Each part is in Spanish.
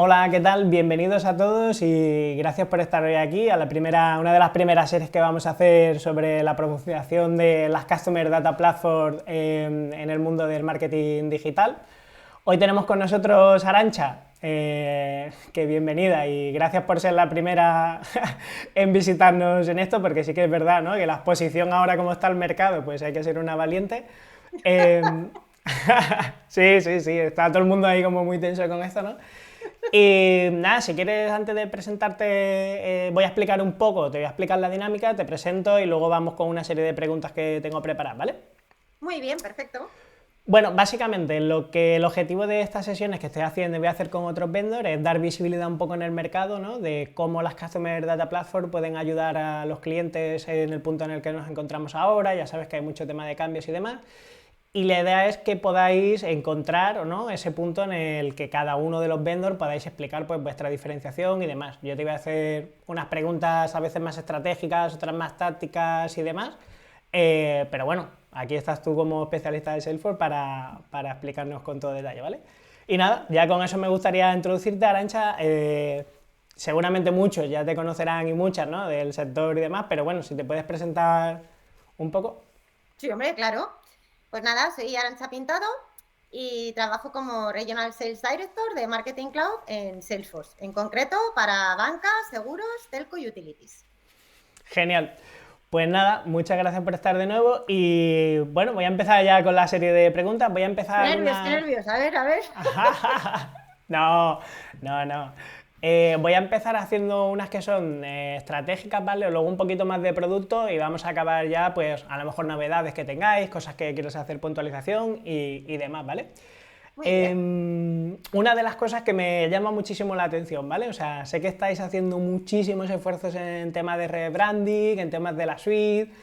Hola, ¿qué tal? Bienvenidos a todos y gracias por estar hoy aquí a una de las primeras series que vamos a hacer sobre la promoción de las Customer Data Platform en el mundo del marketing digital. Hoy tenemos con nosotros a Arantxa, que bienvenida y gracias por ser la primera en visitarnos en esto, porque sí que es verdad, ¿no?, que la exposición ahora como está el mercado, pues hay que ser una valiente. Eh, sí, sí, sí, está todo el mundo ahí como muy tenso con esto, ¿no? Y nada, si quieres, antes de presentarte, voy a explicar un poco, te voy a explicar la dinámica, te presento y luego vamos con una serie de preguntas que tengo preparadas, ¿vale? Muy bien, perfecto. Bueno, básicamente el objetivo de estas sesiones que estoy haciendo y voy a hacer con otros vendors es dar visibilidad un poco en el mercado, ¿no?, de cómo las Customer Data Platform pueden ayudar a los clientes en el punto en el que nos encontramos ahora. Ya sabes que hay mucho tema de cambios y demás. Y la idea es que podáis encontrar, ¿no?, ese punto en el que cada uno de los vendors podáis explicar, pues, vuestra diferenciación y demás. Yo te voy a hacer unas preguntas a veces más estratégicas, otras más tácticas y demás. Pero bueno, aquí estás tú como especialista de Salesforce para explicarnos con todo detalle, ¿vale? Y nada, ya con eso me gustaría introducirte, Arantxa. Seguramente muchos ya te conocerán y muchas, ¿no?, del sector y demás, pero bueno, si te puedes presentar un poco. Sí, hombre, claro. Pues nada, soy Arantxa Pintado y trabajo como Regional Sales Director de Marketing Cloud en Salesforce, en concreto para bancas, seguros, telco y utilities. Genial. Pues nada, muchas gracias por estar de nuevo y bueno, voy a empezar ya con la serie de preguntas. Voy a Qué empezar nervios, qué una... nervios. A ver, a ver. No, no, no. Voy a empezar haciendo unas que son estratégicas, ¿vale? Luego un poquito más de producto y vamos a acabar ya, pues, a lo mejor novedades que tengáis, cosas que quieras hacer puntualización y demás, ¿vale? Muy bien. Una de las cosas que me llama muchísimo la atención, ¿vale? O sea, sé que estáis haciendo muchísimos esfuerzos en temas de rebranding, en temas de la suite,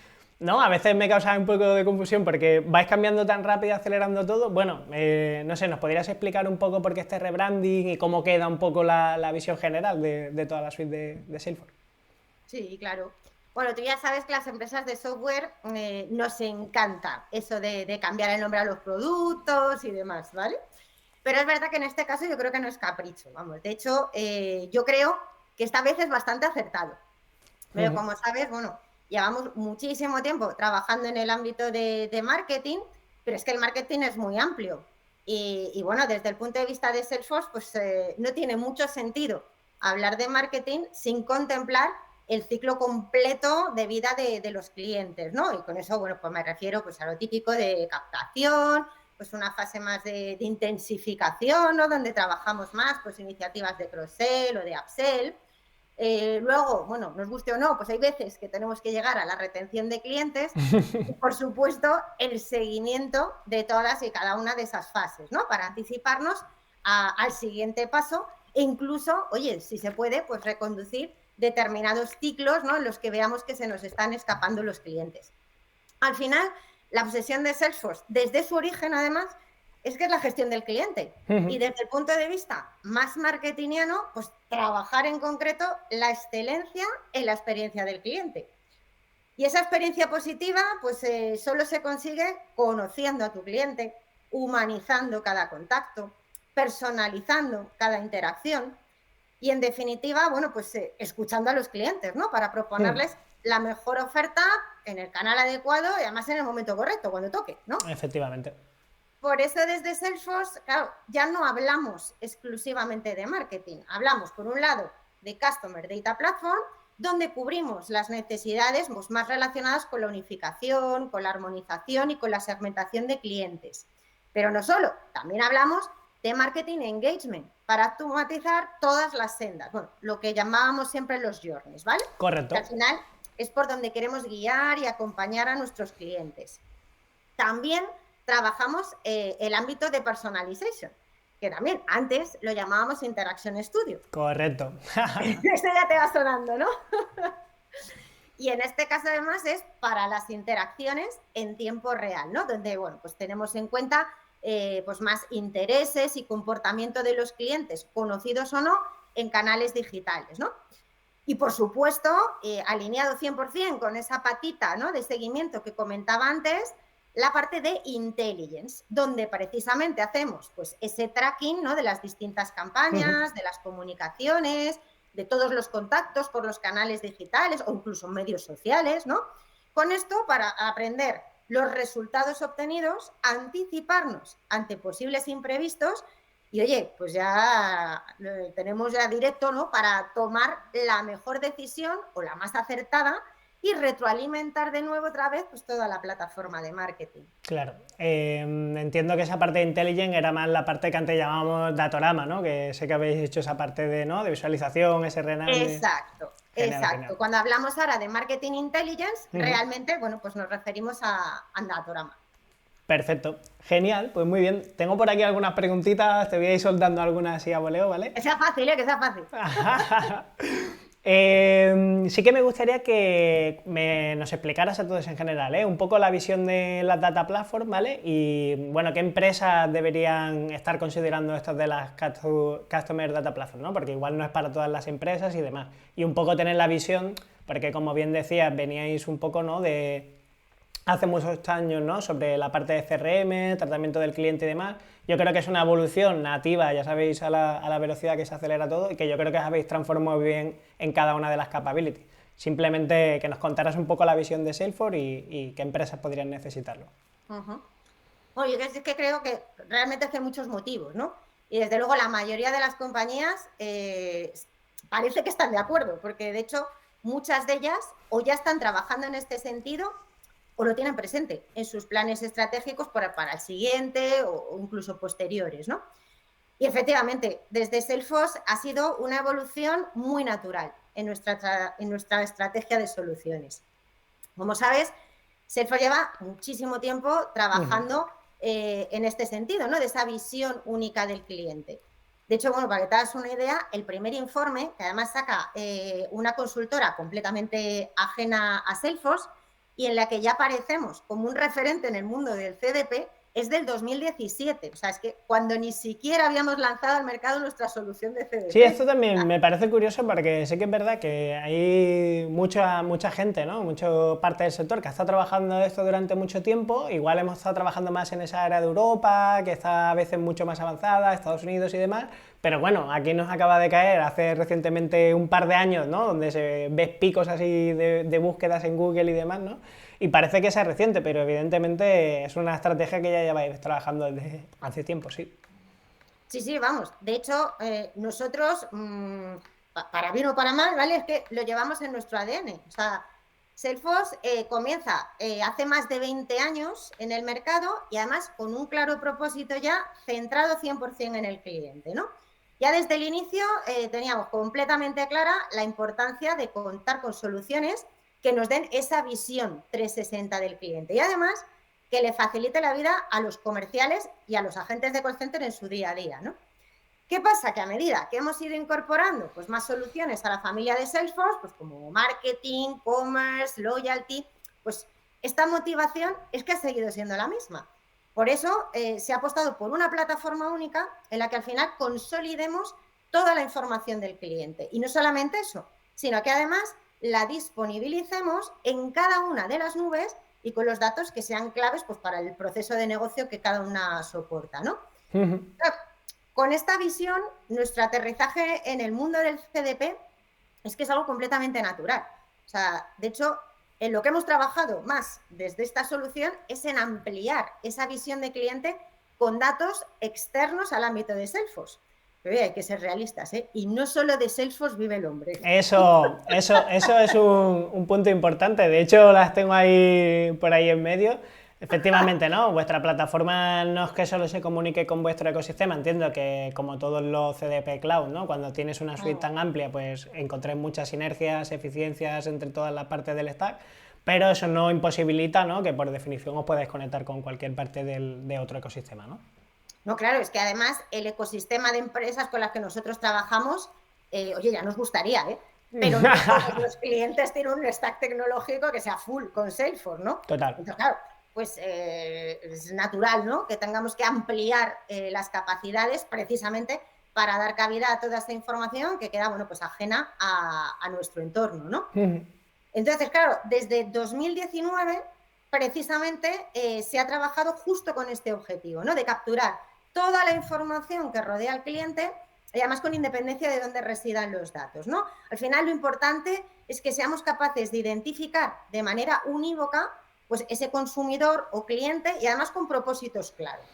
¿no? A veces me causa un poco de confusión porque vais cambiando tan rápido y acelerando todo. Bueno, no sé, ¿nos podrías explicar un poco por qué este rebranding y cómo queda un poco la visión general de toda la suite de Salesforce? Sí, claro. Bueno, tú ya sabes que las empresas de software nos encanta eso de cambiar el nombre a los productos y demás, ¿vale? Pero es verdad que en este caso yo creo que no es capricho, vamos. De hecho, yo creo que esta vez es bastante acertado. Pero como sabes, bueno, llevamos muchísimo tiempo trabajando en el ámbito de marketing, pero es que el marketing es muy amplio. Y bueno, desde el punto de vista de Salesforce, pues no tiene mucho sentido hablar de marketing sin contemplar el ciclo completo de vida de los clientes, ¿no? Y con eso, bueno, pues me refiero pues a lo típico de captación, pues una fase más de intensificación, ¿no?, donde trabajamos más, pues iniciativas de cross-sell o de upsell. Luego, bueno, nos guste o no, pues hay veces que tenemos que llegar a la retención de clientes y, por supuesto, el seguimiento de todas y cada una de esas fases, ¿no?, para anticiparnos al siguiente paso e incluso, oye, si se puede, pues reconducir determinados ciclos, ¿no?, en los que veamos que se nos están escapando los clientes. Al final, la obsesión de Salesforce, desde su origen, además, es que es la gestión del cliente. Y desde el punto de vista más marketingiano, pues trabajar en concreto la excelencia en la experiencia del cliente. Y esa experiencia positiva, pues solo se consigue conociendo a tu cliente, humanizando cada contacto, personalizando cada interacción y, en definitiva, bueno, pues escuchando a los clientes, ¿no?, para proponerles la mejor oferta en el canal adecuado y además en el momento correcto, cuando toque, ¿no? Efectivamente. Por eso desde Salesforce, claro, ya no hablamos exclusivamente de marketing, hablamos por un lado de Customer Data Platform, donde cubrimos las necesidades más relacionadas con la unificación, con la armonización y con la segmentación de clientes. Pero no solo, también hablamos de marketing engagement para automatizar todas las sendas, bueno, lo que llamábamos siempre los journeys, ¿vale? Que al Correcto. final es por donde queremos guiar y acompañar a nuestros clientes. También trabajamos el ámbito de personalization, que también antes lo llamábamos Interaction Studio. Correcto. Esto ya te va sonando, ¿no? Y en este caso, además, es para las interacciones en tiempo real, ¿no?, donde, bueno, pues tenemos en cuenta pues más intereses y comportamiento de los clientes, conocidos o no, en canales digitales, ¿no? Y, por supuesto, alineado 100% con esa patita, ¿no?, de seguimiento que comentaba antes, la parte de intelligence, donde precisamente hacemos pues ese tracking, ¿no?, de las distintas campañas, de las comunicaciones, de todos los contactos por los canales digitales o incluso medios sociales, ¿no? Con esto para aprender los resultados obtenidos, anticiparnos ante posibles imprevistos y, oye, pues ya tenemos ya directo, ¿no?, para tomar la mejor decisión o la más acertada y retroalimentar de nuevo otra vez pues toda la plataforma de marketing. Claro. Entiendo que esa parte de Intelligent era más la parte que antes llamábamos Datorama, ¿no? Que sé que habéis hecho esa parte de, ¿no?, de visualización, SRNAM. Exacto, Genial, exacto. genial. Cuando hablamos ahora de Marketing Intelligence, realmente, bueno, pues nos referimos a Datorama. Perfecto, genial, pues muy bien. Tengo por aquí algunas preguntitas, te voy a ir soltando algunas así a voleo, ¿vale? Que sea fácil, que sea fácil. Sí que me gustaría que nos explicaras a todos en general, un poco la visión de la Data Platform, ¿vale? Y bueno, qué empresas deberían estar considerando estas de las Customer Data Platform, ¿no? Porque igual no es para todas las empresas y demás. Y un poco tener la visión, porque como bien decías, veníais un poco, ¿no?, de hace muchos años, ¿no?, sobre la parte de CRM, tratamiento del cliente y demás. Yo creo que es una evolución nativa, ya sabéis, a la velocidad que se acelera todo y que yo creo que os habéis transformado bien en cada una de las capabilities. Simplemente que nos contaras un poco la visión de Salesforce y qué empresas podrían necesitarlo. Bueno, yo es que creo que realmente hay muchos motivos, ¿no? Y desde luego la mayoría de las compañías parece que están de acuerdo, porque de hecho muchas de ellas o ya están trabajando en este sentido o lo tienen presente en sus planes estratégicos para el siguiente o incluso posteriores, ¿no? Y efectivamente, desde Salesforce ha sido una evolución muy natural en nuestra estrategia de soluciones. Como sabes, Salesforce lleva muchísimo tiempo trabajando en este sentido, ¿no?, de esa visión única del cliente. De hecho, bueno, para que te hagas una idea, el primer informe, que además saca una consultora completamente ajena a Salesforce, y en la que ya aparecemos como un referente en el mundo del CDP, es del 2017. O sea, es que cuando ni siquiera habíamos lanzado al mercado nuestra solución de CDP. Sí, esto también me parece curioso porque sé que es verdad que hay mucha gente, ¿no?, mucha parte del sector que ha estado trabajando esto durante mucho tiempo. Igual hemos estado trabajando más en esa área de Europa, que está a veces mucho más avanzada, Estados Unidos y demás. Pero bueno, aquí nos acaba de caer hace recientemente un par de años, ¿no?, donde se ves picos así de búsquedas en Google y demás, ¿no? Y parece que es reciente, pero evidentemente es una estrategia que ya lleváis trabajando desde hace tiempo, sí. Sí, vamos. De hecho, nosotros, para bien o para mal, ¿vale?, es que lo llevamos en nuestro ADN. O sea, Salesforce comienza hace más de 20 años en el mercado y además con un claro propósito ya centrado 100% en el cliente, ¿no? Ya desde el inicio teníamos completamente clara la importancia de contar con soluciones que nos den esa visión 360 del cliente y además que le facilite la vida a los comerciales y a los agentes de call center en su día a día, ¿no? ¿Qué pasa? Que a medida que hemos ido incorporando pues, más soluciones a la familia de Salesforce, pues como marketing, commerce, loyalty, pues esta motivación es que ha seguido siendo la misma. Por eso se ha apostado por una plataforma única en la que al final consolidemos toda la información del cliente. Y no solamente eso, sino que además la disponibilicemos en cada una de las nubes y con los datos que sean claves pues, para el proceso de negocio que cada una soporta, ¿no? Con esta visión, nuestro aterrizaje en el mundo del CDP es que es algo completamente natural. O sea, de hecho, en lo que hemos trabajado más desde esta solución es en ampliar esa visión de cliente con datos externos al ámbito de Salesforce. Pero hay que ser realistas, ¿eh? Y no solo de Salesforce vive el hombre. Eso es un punto importante. De hecho, las tengo ahí por ahí en medio. Efectivamente, ¿no? Vuestra plataforma no es que solo se comunique con vuestro ecosistema. Entiendo que, como todos los CDP Cloud, ¿no?, cuando tienes una suite tan amplia, pues encontréis muchas sinergias, eficiencias entre todas las partes del stack. Pero eso no imposibilita, ¿no?, que por definición os podáis conectar con cualquier parte de otro ecosistema, ¿no? No, claro, es que además el ecosistema de empresas con las que nosotros trabajamos, oye, ya nos gustaría, pero no todos los clientes tienen un stack tecnológico que sea full con Salesforce, ¿no? Total. Entonces, claro, pues es natural, ¿no?, que tengamos que ampliar las capacidades precisamente para dar cabida a toda esta información que queda, bueno, pues ajena a nuestro entorno, ¿no? Entonces, claro, desde 2019 precisamente se ha trabajado justo con este objetivo, ¿no? De capturar toda la información que rodea al cliente y además con independencia de dónde residan los datos, ¿no? Al final lo importante es que seamos capaces de identificar de manera unívoca pues ese consumidor o cliente y además con propósitos claros.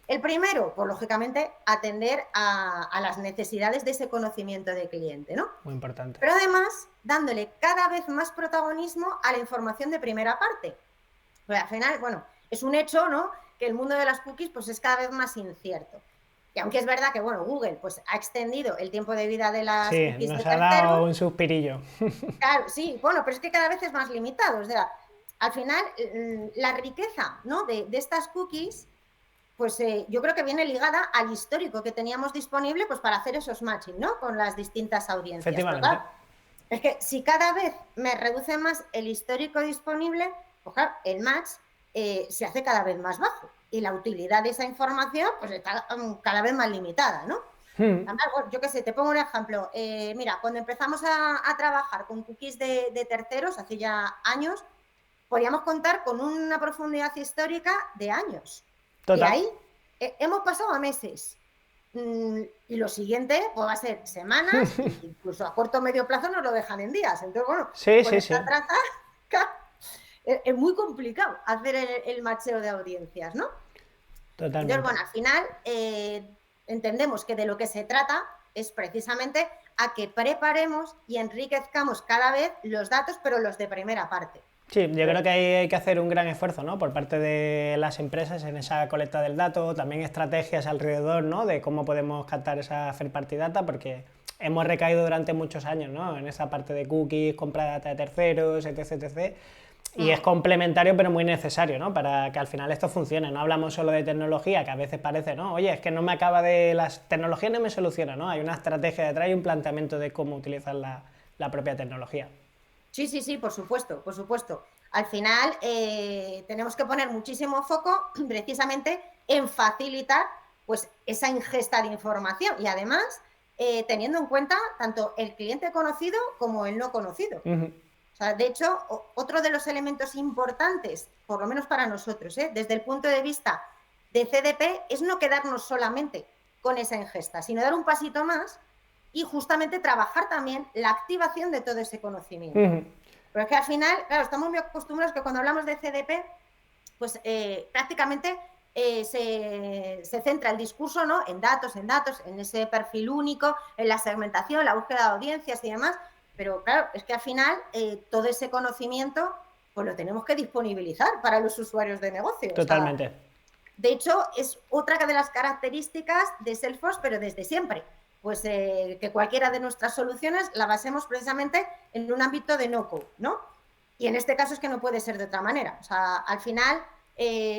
El primero, pues lógicamente, atender a las necesidades de ese conocimiento de cliente, ¿no? Muy importante. Pero además, dándole cada vez más protagonismo a la información de primera parte. Pues al final, bueno, es un hecho, ¿no? Que el mundo de las cookies pues es cada vez más incierto. Y aunque es verdad que, bueno, Google pues ha extendido el tiempo de vida de las Sí, cookies de nos ha dado terceros, un suspirillo. claro, sí, bueno, pero es que cada vez es más limitado. O sea, al final, la riqueza, ¿no? de estas cookies, pues yo creo que viene ligada al histórico que teníamos disponible pues para hacer esos matching, ¿no? Con las distintas audiencias. Pero Efectivamente. claro, es que si cada vez me reduce más el histórico disponible, pues claro, el match se hace cada vez más bajo y la utilidad de esa información pues está cada vez más limitada, ¿no? Además, bueno, yo qué sé, te pongo un ejemplo. Mira, cuando empezamos a trabajar con cookies de terceros, hace ya años, podíamos contar con una profundidad histórica de años. De Total. ahí hemos pasado a meses. Y lo siguiente pues va a ser semanas, incluso a corto o medio plazo nos lo dejan en días. Entonces, bueno, Sí, con sí, esta sí. traza es muy complicado hacer el macheo de audiencias, ¿no? Entonces, Totalmente. bueno, al final entendemos que de lo que se trata es precisamente a que preparemos y enriquezcamos cada vez los datos, pero los de primera parte. Sí, yo creo que ahí hay que hacer un gran esfuerzo, ¿no? Por parte de las empresas en esa colecta del dato, también estrategias alrededor, ¿no? De cómo podemos captar esa first party data, porque hemos recaído durante muchos años, ¿no? En esa parte de cookies, compra de data de terceros, etc, etc. Y es complementario pero muy necesario, ¿no? Para que al final esto funcione. No hablamos solo de tecnología, que a veces parece, ¿no? Oye, es que no me acaba de... Las tecnologías no me solucionan, ¿no? Hay una estrategia detrás y un planteamiento de cómo utilizar la propia tecnología. Sí, sí, sí, por supuesto, por supuesto. Al final tenemos que poner muchísimo foco precisamente en facilitar pues esa ingesta de información y además teniendo en cuenta tanto el cliente conocido como el no conocido. O sea, de hecho, otro de los elementos importantes, por lo menos para nosotros, desde el punto de vista de CDP, es no quedarnos solamente con esa ingesta, sino dar un pasito más y justamente trabajar también la activación de todo ese conocimiento. Pero es que al final, claro, estamos muy acostumbrados que cuando hablamos de CDP, pues prácticamente se centra el discurso, ¿no? En datos, en ese perfil único, en la segmentación, la búsqueda de audiencias y demás. Pero claro, es que al final todo ese conocimiento pues lo tenemos que disponibilizar para los usuarios de negocio. Totalmente. O sea, de hecho, es otra de las características de Salesforce, pero desde siempre. Pues que cualquiera de nuestras soluciones la basemos precisamente en un ámbito de no-code, ¿no? Y en este caso es que no puede ser de otra manera. O sea, al final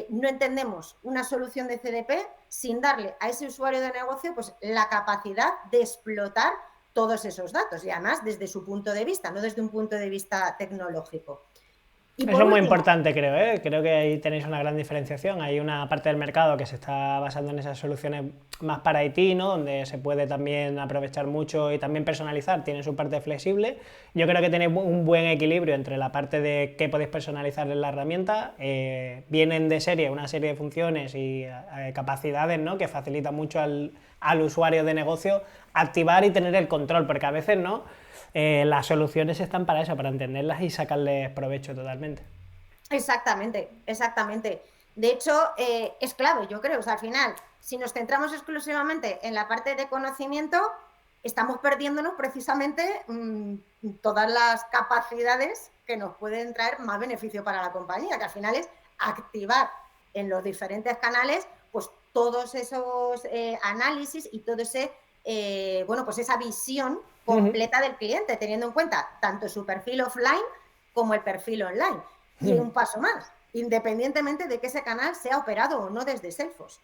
no entendemos una solución de CDP sin darle a ese usuario de negocio pues la capacidad de explotar todos esos datos y además desde su punto de vista, no desde un punto de vista tecnológico. Y Eso por es muy último, importante, creo, ¿eh? Creo que ahí tenéis una gran diferenciación. Hay una parte del mercado que se está basando en esas soluciones más para IT, ¿no? Donde se puede también aprovechar mucho y también personalizar, tiene su parte flexible. Yo creo que tenéis un buen equilibrio entre la parte de qué podéis personalizar en la herramienta, vienen de serie una serie de funciones y capacidades, ¿no? Que facilitan mucho al usuario de negocio activar y tener el control, porque a veces no. Las soluciones están para eso, para entenderlas y sacarles provecho totalmente. exactamente, exactamente. De hecho, es clave, yo creo. O sea, al final, si nos centramos exclusivamente en la parte de conocimiento, estamos perdiéndonos precisamente todas las capacidades que nos pueden traer más beneficio para la compañía, que al final es activar en los diferentes canales pues todos esos análisis y todo ese, bueno, pues esa visión completa del cliente, teniendo en cuenta tanto su perfil offline como el perfil online. Y un paso más, independientemente de que ese canal sea operado o no desde Salesforce.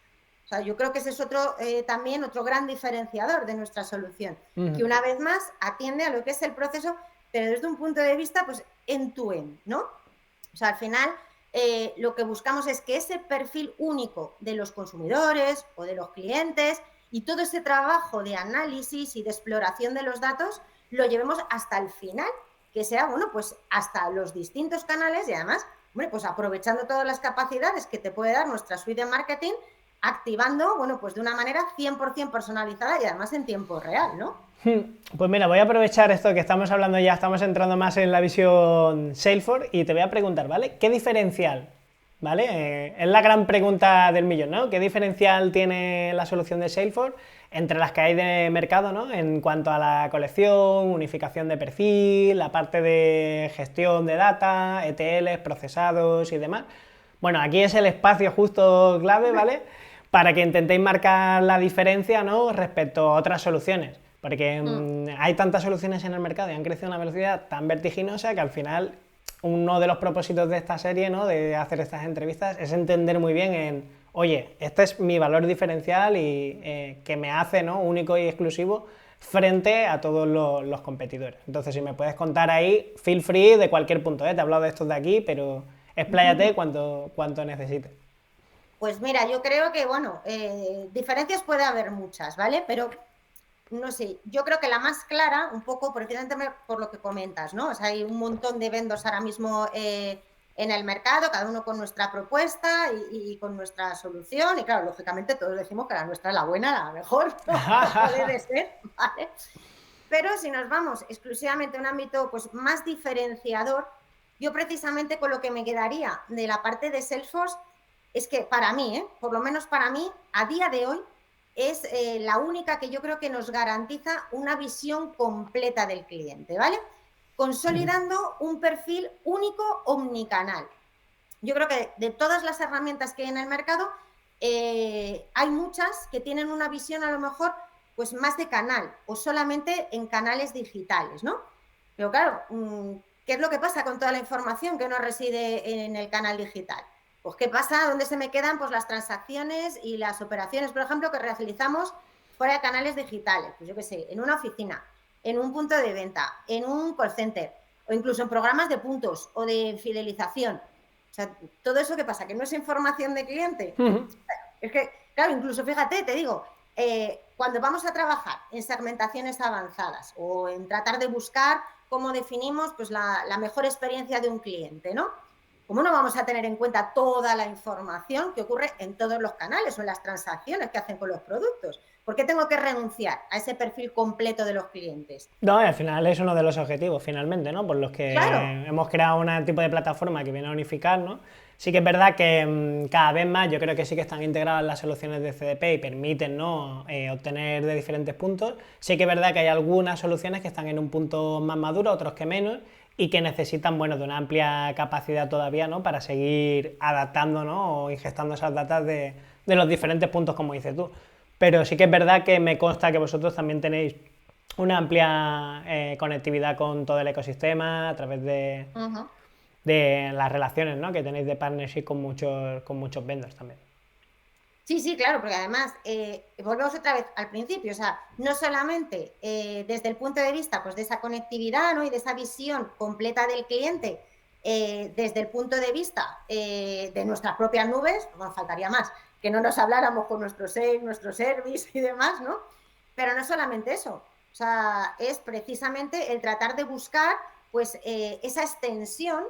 O sea, yo creo que ese es otro también otro gran diferenciador de nuestra solución, que una vez más atiende a lo que es el proceso, pero desde un punto de vista pues end-to-end, ¿no? O sea, al final lo que buscamos es que ese perfil único de los consumidores o de los clientes y todo ese trabajo de análisis y de exploración de los datos lo llevemos hasta el final, que sea, bueno, pues hasta los distintos canales y además Hombre, pues aprovechando todas las capacidades que te puede dar nuestra suite de marketing, activando, bueno, pues de una manera 100% personalizada y además en tiempo real, ¿no? Pues mira, voy a aprovechar esto que estamos hablando ya, estamos entrando más en la visión Salesforce y te voy a preguntar, ¿vale? ¿Qué diferencial? ¿Vale? Es la gran pregunta del millón, ¿no? ¿Qué diferencial tiene la solución de Salesforce entre las que hay de mercado, ¿no? En cuanto a la colección, unificación de perfil, la parte de gestión de data, ETLs, procesados y demás. Bueno, aquí es el espacio justo clave, ¿vale? Para que intentéis marcar la diferencia, ¿no? Respecto a otras soluciones. Porque hay tantas soluciones en el mercado y han crecido a una velocidad tan vertiginosa que al final uno de los propósitos de esta serie, ¿no? De hacer estas entrevistas, es entender muy bien oye, este es mi valor diferencial y que me hace, ¿no? Único y exclusivo frente a todos los competidores. Entonces, si me puedes contar ahí, feel free de cualquier punto, ¿eh? Te he hablado de estos de aquí, pero expláyate cuanto necesites. Pues mira, yo creo que, bueno, diferencias puede haber muchas, ¿vale? Pero no sé, yo creo que la más clara, un poco precisamente por lo que comentas, ¿no? O sea, hay un montón de vendors ahora mismo en el mercado, cada uno con nuestra propuesta y con nuestra solución, y claro, lógicamente todos decimos que la nuestra es la buena, la mejor, no debe ser, ¿vale? Pero si nos vamos exclusivamente a un ámbito pues, más diferenciador, yo precisamente con lo que me quedaría de la parte de Salesforce es que para mí, por lo menos para mí, a día de hoy, es la única que yo creo que nos garantiza una visión completa del cliente, ¿vale? Consolidando un perfil único omnicanal. Yo creo que de todas las herramientas que hay en el mercado, hay muchas que tienen una visión a lo mejor pues más de canal o solamente en canales digitales, ¿no? Pero claro, ¿qué es lo que pasa con toda la información que no reside en el canal digital? Pues ¿qué pasa? ¿Dónde se me quedan pues las transacciones y las operaciones, por ejemplo, que realizamos fuera de canales digitales? Pues yo qué sé, en una oficina, en un punto de venta, en un call center o incluso en programas de puntos o de fidelización. O sea, todo eso ¿qué pasa? ¿Que no es información de cliente? Es que, claro, incluso fíjate, te digo, cuando vamos a trabajar en segmentaciones avanzadas o en tratar de buscar cómo definimos pues, la mejor experiencia de un cliente, ¿no? ¿Cómo no vamos a tener en cuenta toda la información que ocurre en todos los canales o en las transacciones que hacen con los productos? ¿Por qué tengo que renunciar a ese perfil completo de los clientes? No, y al final es uno de los objetivos, finalmente, ¿no? Por los que Claro. hemos creado un tipo de plataforma que viene a unificar, ¿no? Sí que es verdad que cada vez más yo creo que sí que están integradas las soluciones de CDP y permiten, ¿no? Obtener de diferentes puntos. Sí que es verdad que hay algunas soluciones que están en un punto más maduro, otros que menos, y que necesitan, bueno, de una amplia capacidad todavía, ¿no? Para seguir adaptando, ¿no? O ingestando esas datas de los diferentes puntos, como dices tú. Pero sí que es verdad que me consta que vosotros también tenéis una amplia conectividad con todo el ecosistema a través de las relaciones, ¿no? Que tenéis de partnership con muchos vendors también. Sí, sí, claro, porque además volvemos otra vez al principio, o sea, no solamente desde el punto de vista pues, de esa conectividad, ¿no? Y de esa visión completa del cliente, desde el punto de vista de nuestras propias nubes, pues nos faltaría más, que no nos habláramos con nuestro sales, nuestro service y demás, ¿no? Pero no solamente eso, o sea, es precisamente el tratar de buscar pues esa extensión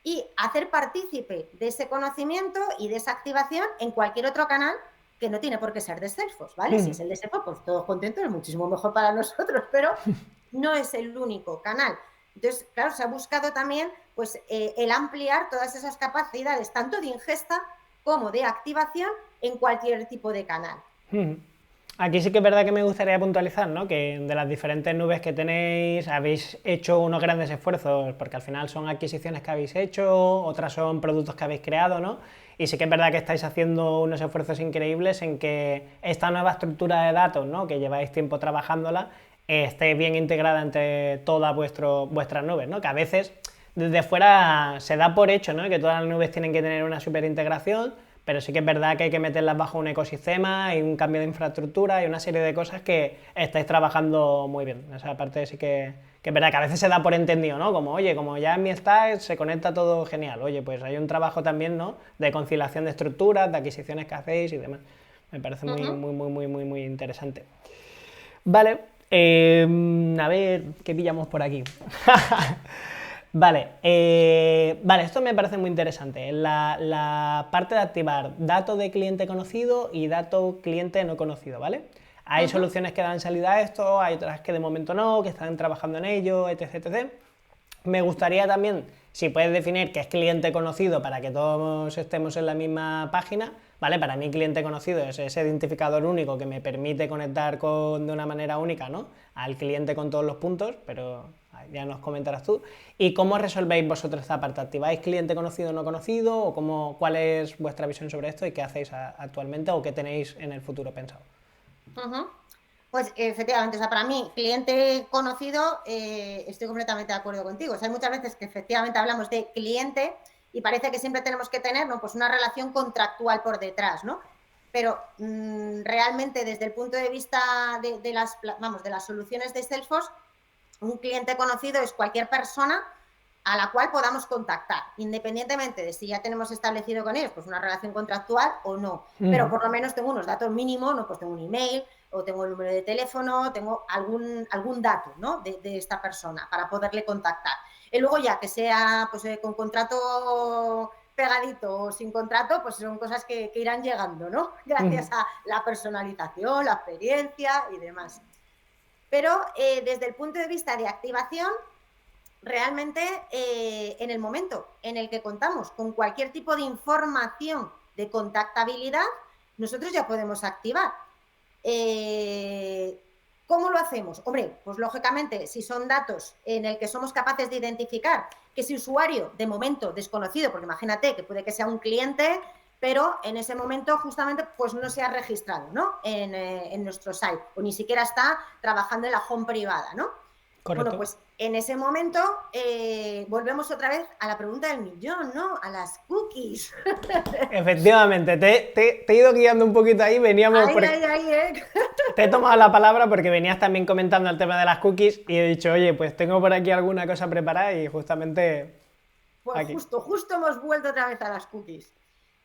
y hacer partícipe de ese conocimiento y de esa activación en cualquier otro canal que no tiene por qué ser de Salesforce, ¿vale? Si es el de Salesforce, pues todos contentos, es muchísimo mejor para nosotros, pero no es el único canal. Entonces, claro, se ha buscado también pues, el ampliar todas esas capacidades, tanto de ingesta como de activación en cualquier tipo de canal. Aquí sí que es verdad que me gustaría puntualizar, ¿no? Que de las diferentes nubes que tenéis habéis hecho unos grandes esfuerzos, porque al final son adquisiciones que habéis hecho, otras son productos que habéis creado, ¿no? Y sí que es verdad que estáis haciendo unos esfuerzos increíbles en que esta nueva estructura de datos, ¿no? Que lleváis tiempo trabajándola, esté bien integrada entre todas vuestras nubes, ¿no? Que a veces desde fuera se da por hecho, ¿no? Que todas las nubes tienen que tener una super integración, pero sí que es verdad que hay que meterlas bajo un ecosistema y un cambio de infraestructura y una serie de cosas que estáis trabajando muy bien. Esa parte sí que es verdad que a veces se da por entendido, ¿no? Como, oye, como ya en mi stack se conecta todo genial. Oye, pues hay un trabajo también, ¿no? De conciliación de estructuras, de adquisiciones que hacéis y demás. Me parece muy interesante. Vale, a ver, ¿qué pillamos por aquí? Vale, esto me parece muy interesante. La parte de activar datos de cliente conocido y datos cliente no conocido, ¿vale? Hay soluciones que dan salida a esto, hay otras que de momento no, que están trabajando en ello, etc, etc. Me gustaría también, si puedes definir qué es cliente conocido para que todos estemos en la misma página, ¿vale? Para mí cliente conocido es ese identificador único que me permite conectar de una manera única, ¿no? Al cliente con todos los puntos, pero ya nos comentarás tú. ¿Y cómo resolvéis vosotros esta parte? ¿Activáis cliente conocido o no conocido? ¿O cuál es vuestra visión sobre esto y qué hacéis actualmente o qué tenéis en el futuro pensado? Pues efectivamente, o sea, para mí, cliente conocido, estoy completamente de acuerdo contigo. O sea, hay muchas veces que efectivamente hablamos de cliente y parece que siempre tenemos que tener, ¿no?, pues una relación contractual por detrás, ¿no? Pero realmente desde el punto de vista de las soluciones de Salesforce, un cliente conocido es cualquier persona a la cual podamos contactar, independientemente de si ya tenemos establecido con ellos pues una relación contractual o no. Pero por lo menos tengo unos datos mínimos, ¿no? Pues tengo un email o tengo el número de teléfono, tengo algún dato, ¿no?, de esta persona para poderle contactar. Y luego ya que sea pues, con contrato pegadito o sin contrato, pues son cosas que irán llegando, ¿no? Gracias a la personalización, la experiencia y demás. Pero desde el punto de vista de activación, realmente en el momento en el que contamos con cualquier tipo de información de contactabilidad, nosotros ya podemos activar. ¿Cómo lo hacemos? Hombre, pues lógicamente, si son datos en el que somos capaces de identificar que ese usuario, de momento desconocido, porque imagínate que puede que sea un cliente, pero en ese momento justamente pues no se ha registrado, ¿no?, en nuestro site, o ni siquiera está trabajando en la home privada, ¿no? Correcto. Bueno, pues en ese momento volvemos otra vez a la pregunta del millón, ¿no? A las cookies. Efectivamente, te he ido guiando un poquito ahí, veníamos... Te he tomado la palabra porque venías también comentando el tema de las cookies y he dicho, oye, pues tengo por aquí alguna cosa preparada y justamente... Pues aquí. justo hemos vuelto otra vez a las cookies.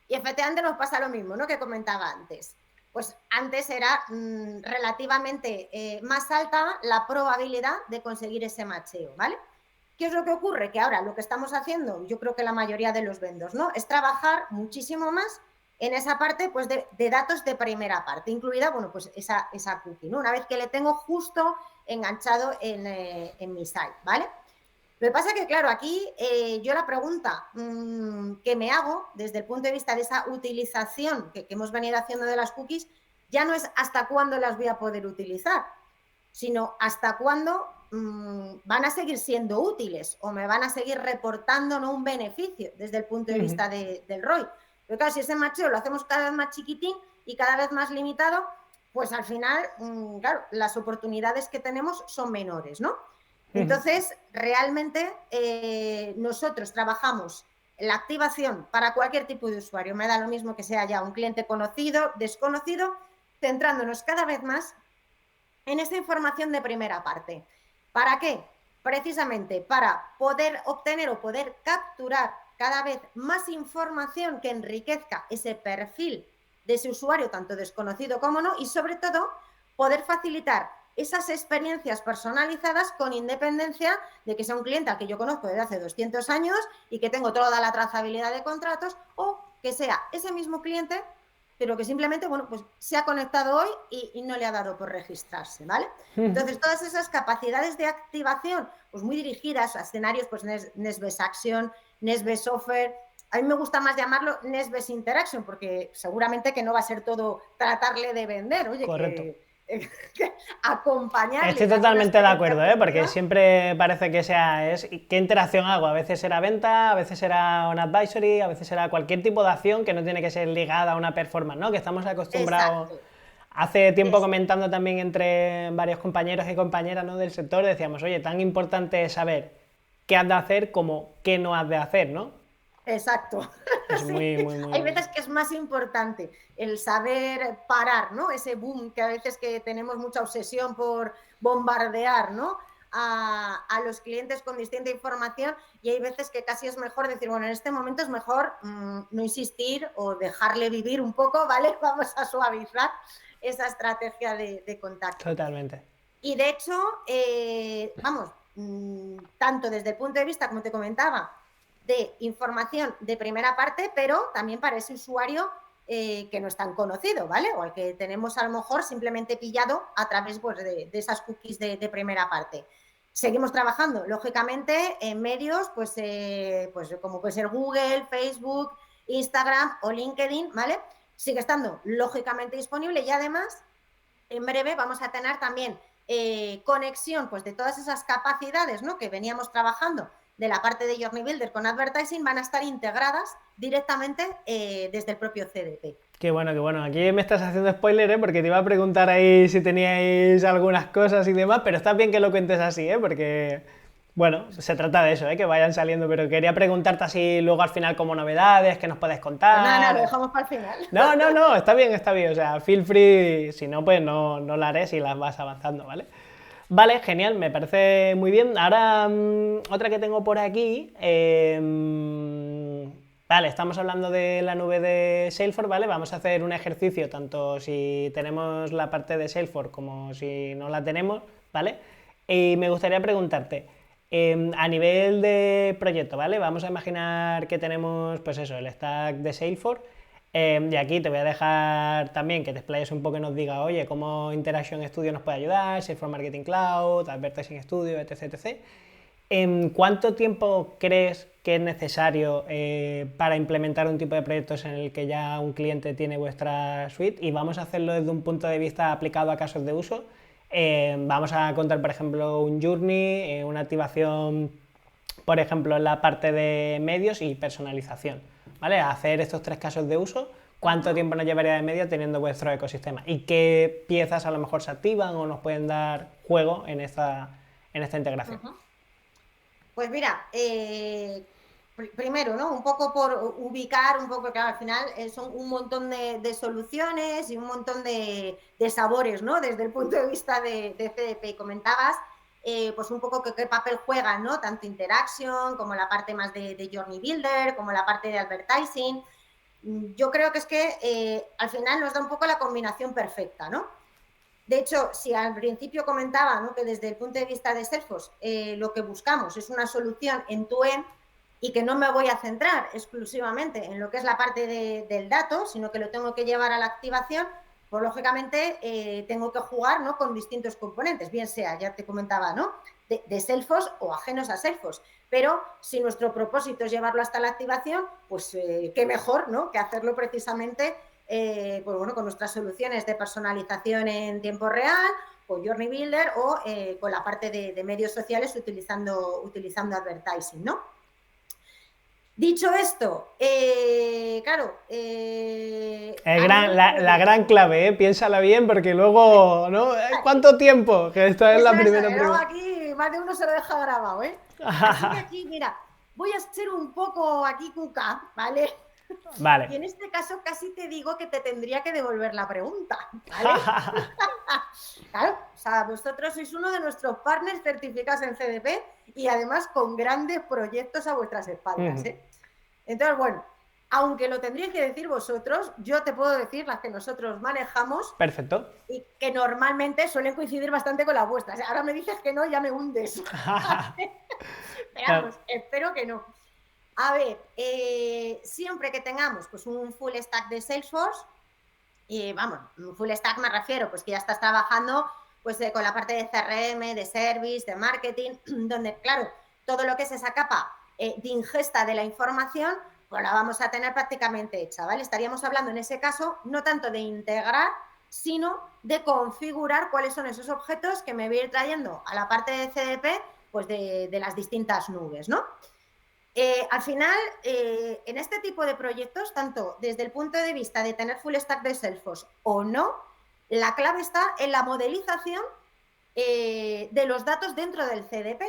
Y efectivamente nos pasa lo mismo, ¿no?, que comentaba antes. Pues antes era relativamente más alta la probabilidad de conseguir ese macheo, ¿vale? ¿Qué es lo que ocurre? Que ahora lo que estamos haciendo, yo creo que la mayoría de los vendors, ¿no?, es trabajar muchísimo más en esa parte pues, de datos de primera parte, incluida, bueno, pues esa cookie, ¿no?, una vez que le tengo justo enganchado en mi site, ¿vale? Lo que pasa es que, claro, aquí yo la pregunta que me hago desde el punto de vista de esa utilización que hemos venido haciendo de las cookies, ya no es hasta cuándo las voy a poder utilizar, sino hasta cuándo van a seguir siendo útiles o me van a seguir reportando, ¿no?, un beneficio desde el punto de vista del ROI. Pero claro, si ese macheo lo hacemos cada vez más chiquitín y cada vez más limitado, pues al final, claro, las oportunidades que tenemos son menores, ¿no? Entonces, realmente nosotros trabajamos la activación para cualquier tipo de usuario, me da lo mismo que sea ya un cliente conocido, desconocido, centrándonos cada vez más en esa información de primera parte. ¿Para qué? Precisamente para poder obtener o poder capturar cada vez más información que enriquezca ese perfil de ese usuario, tanto desconocido como no, y sobre todo poder facilitar esas experiencias personalizadas con independencia de que sea un cliente al que yo conozco desde hace 200 años y que tengo toda la trazabilidad de contratos, o que sea ese mismo cliente pero que simplemente, bueno, pues se ha conectado hoy y no le ha dado por registrarse, ¿vale? Entonces, todas esas capacidades de activación, pues muy dirigidas a escenarios, pues Nest-Based Action, Nest-Based Offer, a mí me gusta más llamarlo Nest-Based Interaction, porque seguramente que no va a ser todo tratarle de vender, oye, Correcto. que acompañarle. Estoy totalmente de acuerdo, porque siempre parece que ¿qué interacción hago? A veces será venta, a veces será un advisory, a veces será cualquier tipo de acción que no tiene que ser ligada a una performance, ¿no? Que estamos acostumbrados. Exacto. Hace tiempo comentando también entre varios compañeros y compañeras, ¿no?, del sector, decíamos, oye, tan importante es saber qué has de hacer como qué no has de hacer, ¿no? Exacto. Es sí. muy... Hay veces que es más importante el saber parar, ¿no?, ese boom que a veces que tenemos mucha obsesión por bombardear, ¿no?, a los clientes con distinta información, y hay veces que casi es mejor decir, bueno, en este momento es mejor no insistir o dejarle vivir un poco, ¿vale? Vamos a suavizar esa estrategia de contacto. Totalmente. Y de hecho, vamos, tanto desde el punto de vista, como te comentaba, de información de primera parte, pero también para ese usuario que no es tan conocido, ¿vale? O al que tenemos a lo mejor simplemente pillado a través pues, de esas cookies de primera parte. Seguimos trabajando, lógicamente, en medios pues como puede ser Google, Facebook, Instagram o LinkedIn, ¿vale? Sigue estando lógicamente disponible y además en breve vamos a tener también conexión pues, de todas esas capacidades, ¿no?, que veníamos trabajando de la parte de Journey Builder con Advertising, van a estar integradas directamente desde el propio CDP. Qué bueno, qué bueno. Aquí me estás haciendo spoiler, porque te iba a preguntar ahí si teníais algunas cosas y demás, pero está bien que lo cuentes así, porque, bueno, se trata de eso, que vayan saliendo, pero quería preguntarte así luego al final como novedades, que nos puedes contar. Pues nada, lo dejamos para el final. No, está bien, o sea, feel free, si no, pues no lo haré si las vas avanzando, ¿vale? Vale, genial, me parece muy bien. Ahora, otra que tengo por aquí, vale, estamos hablando de la nube de Salesforce, ¿vale? Vamos a hacer un ejercicio, tanto si tenemos la parte de Salesforce como si no la tenemos, ¿vale? Y me gustaría preguntarte, a nivel de proyecto, ¿vale? Vamos a imaginar que tenemos, pues eso, el stack de Salesforce, y aquí te voy a dejar también que te explayes un poco y nos diga, oye, cómo Interaction Studio nos puede ayudar, Salesforce Marketing Cloud, Advertising Studio, etc, etc. ¿En cuánto tiempo crees que es necesario para implementar un tipo de proyectos en el que ya un cliente tiene vuestra suite? Y vamos a hacerlo desde un punto de vista aplicado a casos de uso. Vamos a contar, por ejemplo, un journey, una activación, por ejemplo, en la parte de medios y personalización, ¿vale? A hacer estos 3 casos de uso, ¿cuánto tiempo nos llevaría de media teniendo vuestro ecosistema? ¿Y qué piezas a lo mejor se activan o nos pueden dar juego en esta integración? Pues mira, primero, ¿no? Un poco por ubicar, un poco, claro, al final son un montón de soluciones y un montón de sabores, ¿no? Desde el punto de vista de CDP. Comentabas, pues un poco qué papel juegan, ¿no? Tanto Interaction como la parte más de Journey Builder, como la parte de Advertising. Yo creo que es que al final nos da un poco la combinación perfecta, ¿no? De hecho, si al principio comentaba, ¿no?, que desde el punto de vista de Salesforce lo que buscamos es una solución end-to-end y que no me voy a centrar exclusivamente en lo que es la parte del dato, sino que lo tengo que llevar a la activación, pues lógicamente tengo que jugar, ¿no?, con distintos componentes, bien sea, ya te comentaba, ¿no?, de Salesforce o ajenos a Salesforce. Pero si nuestro propósito es llevarlo hasta la activación, pues qué mejor, ¿no?, que hacerlo precisamente pues bueno, con nuestras soluciones de personalización en tiempo real, con Journey Builder o con la parte de medios sociales utilizando Advertising, ¿no? Dicho esto, claro... la gran clave, piénsala bien, porque luego, ¿no? ¿Cuánto tiempo? Que esta es la primera pregunta. Aquí más de uno se lo deja grabado, ¿eh? Así que aquí, mira, voy a ser un poco aquí cuca, ¿vale? Vale. Y en este caso casi te digo que te tendría que devolver la pregunta, ¿vale? Claro, o sea, vosotros sois uno de nuestros partners certificados en CDP y además con grandes proyectos a vuestras espaldas, ¿eh? Entonces, bueno, aunque lo tendríais que decir vosotros, yo te puedo decir las que nosotros manejamos. Perfecto. Y que normalmente suelen coincidir bastante con las vuestras. Ahora me dices que no, ya me hundes. Pero vamos, espero que no. A ver, siempre que tengamos pues, un full stack de Salesforce, y vamos, un full stack me refiero, pues que ya estás trabajando pues, con la parte de CRM, de service, de marketing, donde, claro, todo lo que es esa capa de ingesta de la información, pues la vamos a tener prácticamente hecha, ¿vale? Estaríamos hablando en ese caso no tanto de integrar, sino de configurar cuáles son esos objetos que me voy a ir trayendo a la parte de CDP, pues de las distintas nubes, ¿no? Al final, en este tipo de proyectos, tanto desde el punto de vista de tener full stack de Salesforce o no, la clave está en la modelización de los datos dentro del CDP,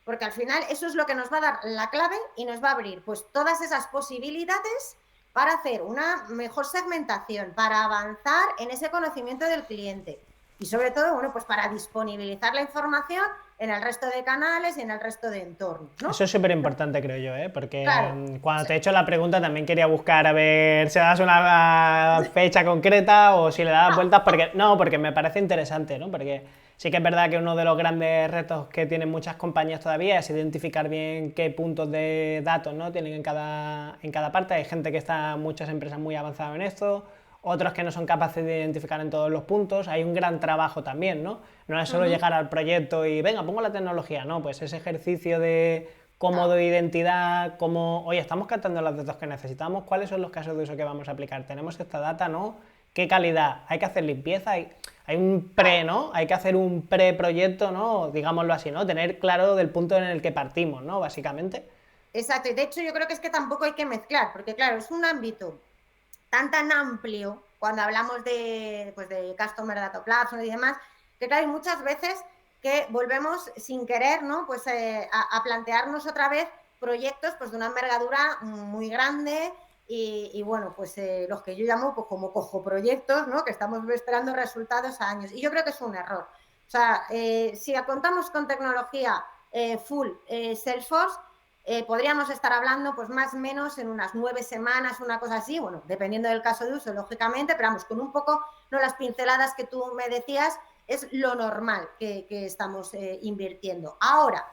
porque al final eso es lo que nos va a dar la clave y nos va a abrir pues todas esas posibilidades para hacer una mejor segmentación, para avanzar en ese conocimiento del cliente y sobre todo, bueno, pues para disponibilizar la información en el resto de canales y en el resto de entornos, ¿no? Eso es súper importante, creo yo, porque claro, cuando te he hecho la pregunta también quería buscar a ver si das una fecha concreta o si le das vueltas, porque me parece interesante, ¿no? Porque Sí que es verdad que uno de los grandes retos que tienen muchas compañías todavía es identificar bien qué puntos de datos, ¿no?, tienen en cada parte. Hay gente que está, muchas empresas muy avanzadas en esto, otros que no son capaces de identificar en todos los puntos. Hay un gran trabajo también, ¿no? No es solo llegar al proyecto y venga, pongo la tecnología, no, pues ese ejercicio de cómo doy identidad, cómo, oye, estamos captando los datos que necesitamos, cuáles son los casos de uso que vamos a aplicar, tenemos esta data, ¿no? ¿Qué calidad? Hay que hacer limpieza, hay un pre, ¿no? Hay que hacer un preproyecto, ¿no? Digámoslo así, ¿no? Tener claro del punto en el que partimos, ¿no? Básicamente. Exacto, y de hecho yo creo que es que tampoco hay que mezclar, porque claro, es un ámbito tan amplio cuando hablamos de, pues de Customer Data Platform y demás, que claro, hay muchas veces que volvemos sin querer, ¿no? Pues a plantearnos otra vez proyectos pues de una envergadura muy grande y bueno, pues los que yo llamo pues como cojo proyectos, ¿no? Que estamos esperando resultados a años. Y yo creo que es un error. O sea, si contamos con tecnología full Salesforce, podríamos estar hablando pues más o menos en unas 9 semanas, una cosa así, bueno, dependiendo del caso de uso, lógicamente, pero vamos, con un poco, no las pinceladas que tú me decías, es lo normal que estamos invirtiendo. Ahora,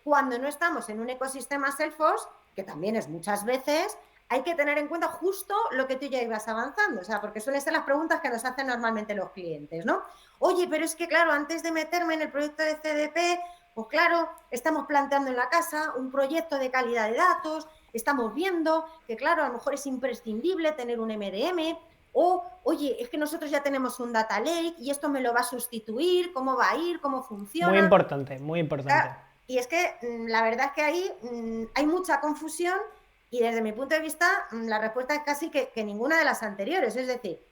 cuando no estamos en un ecosistema Salesforce, que también es muchas veces, hay que tener en cuenta justo lo que tú ya ibas avanzando, o sea, porque suelen ser las preguntas que nos hacen normalmente los clientes, ¿no? Oye, pero es que claro, antes de meterme en el proyecto de CDP, pues claro, estamos planteando en la casa un proyecto de calidad de datos, estamos viendo que claro, a lo mejor es imprescindible tener un MDM, o oye, es que nosotros ya tenemos un data lake y esto me lo va a sustituir, ¿cómo va a ir? ¿Cómo Muy funciona? importante, muy importante. Claro, y es que la verdad es que ahí hay mucha confusión y desde mi punto de vista la respuesta es casi que ninguna de las anteriores. Es decir,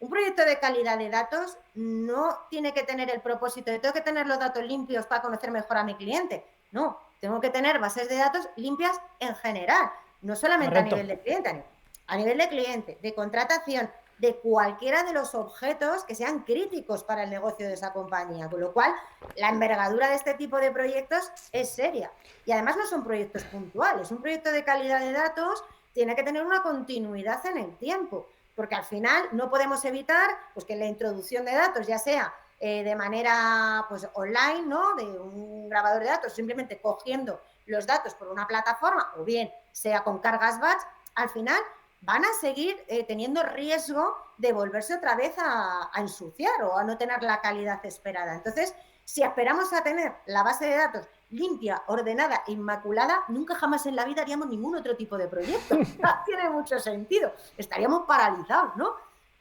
un proyecto de calidad de datos no tiene que tener el propósito de tengo que tener los datos limpios para conocer mejor a mi cliente. No, tengo que tener bases de datos limpias en general, no solamente Correcto. a nivel de cliente, a nivel de cliente, de contratación, de cualquiera de los objetos que sean críticos para el negocio de esa compañía. Con lo cual, la envergadura de este tipo de proyectos es seria. Y además no son proyectos puntuales. Un proyecto de calidad de datos tiene que tener una continuidad en el tiempo, porque al final no podemos evitar pues, que la introducción de datos, ya sea de manera pues, online, ¿no? De un grabador de datos, simplemente cogiendo los datos por una plataforma, o bien sea con cargas batch, al final van a seguir teniendo riesgo de volverse otra vez a ensuciar o a no tener la calidad esperada. Entonces, si esperamos a tener la base de datos limpia, ordenada, inmaculada, nunca jamás en la vida haríamos ningún otro tipo de proyecto. No tiene mucho sentido. Estaríamos paralizados, ¿no?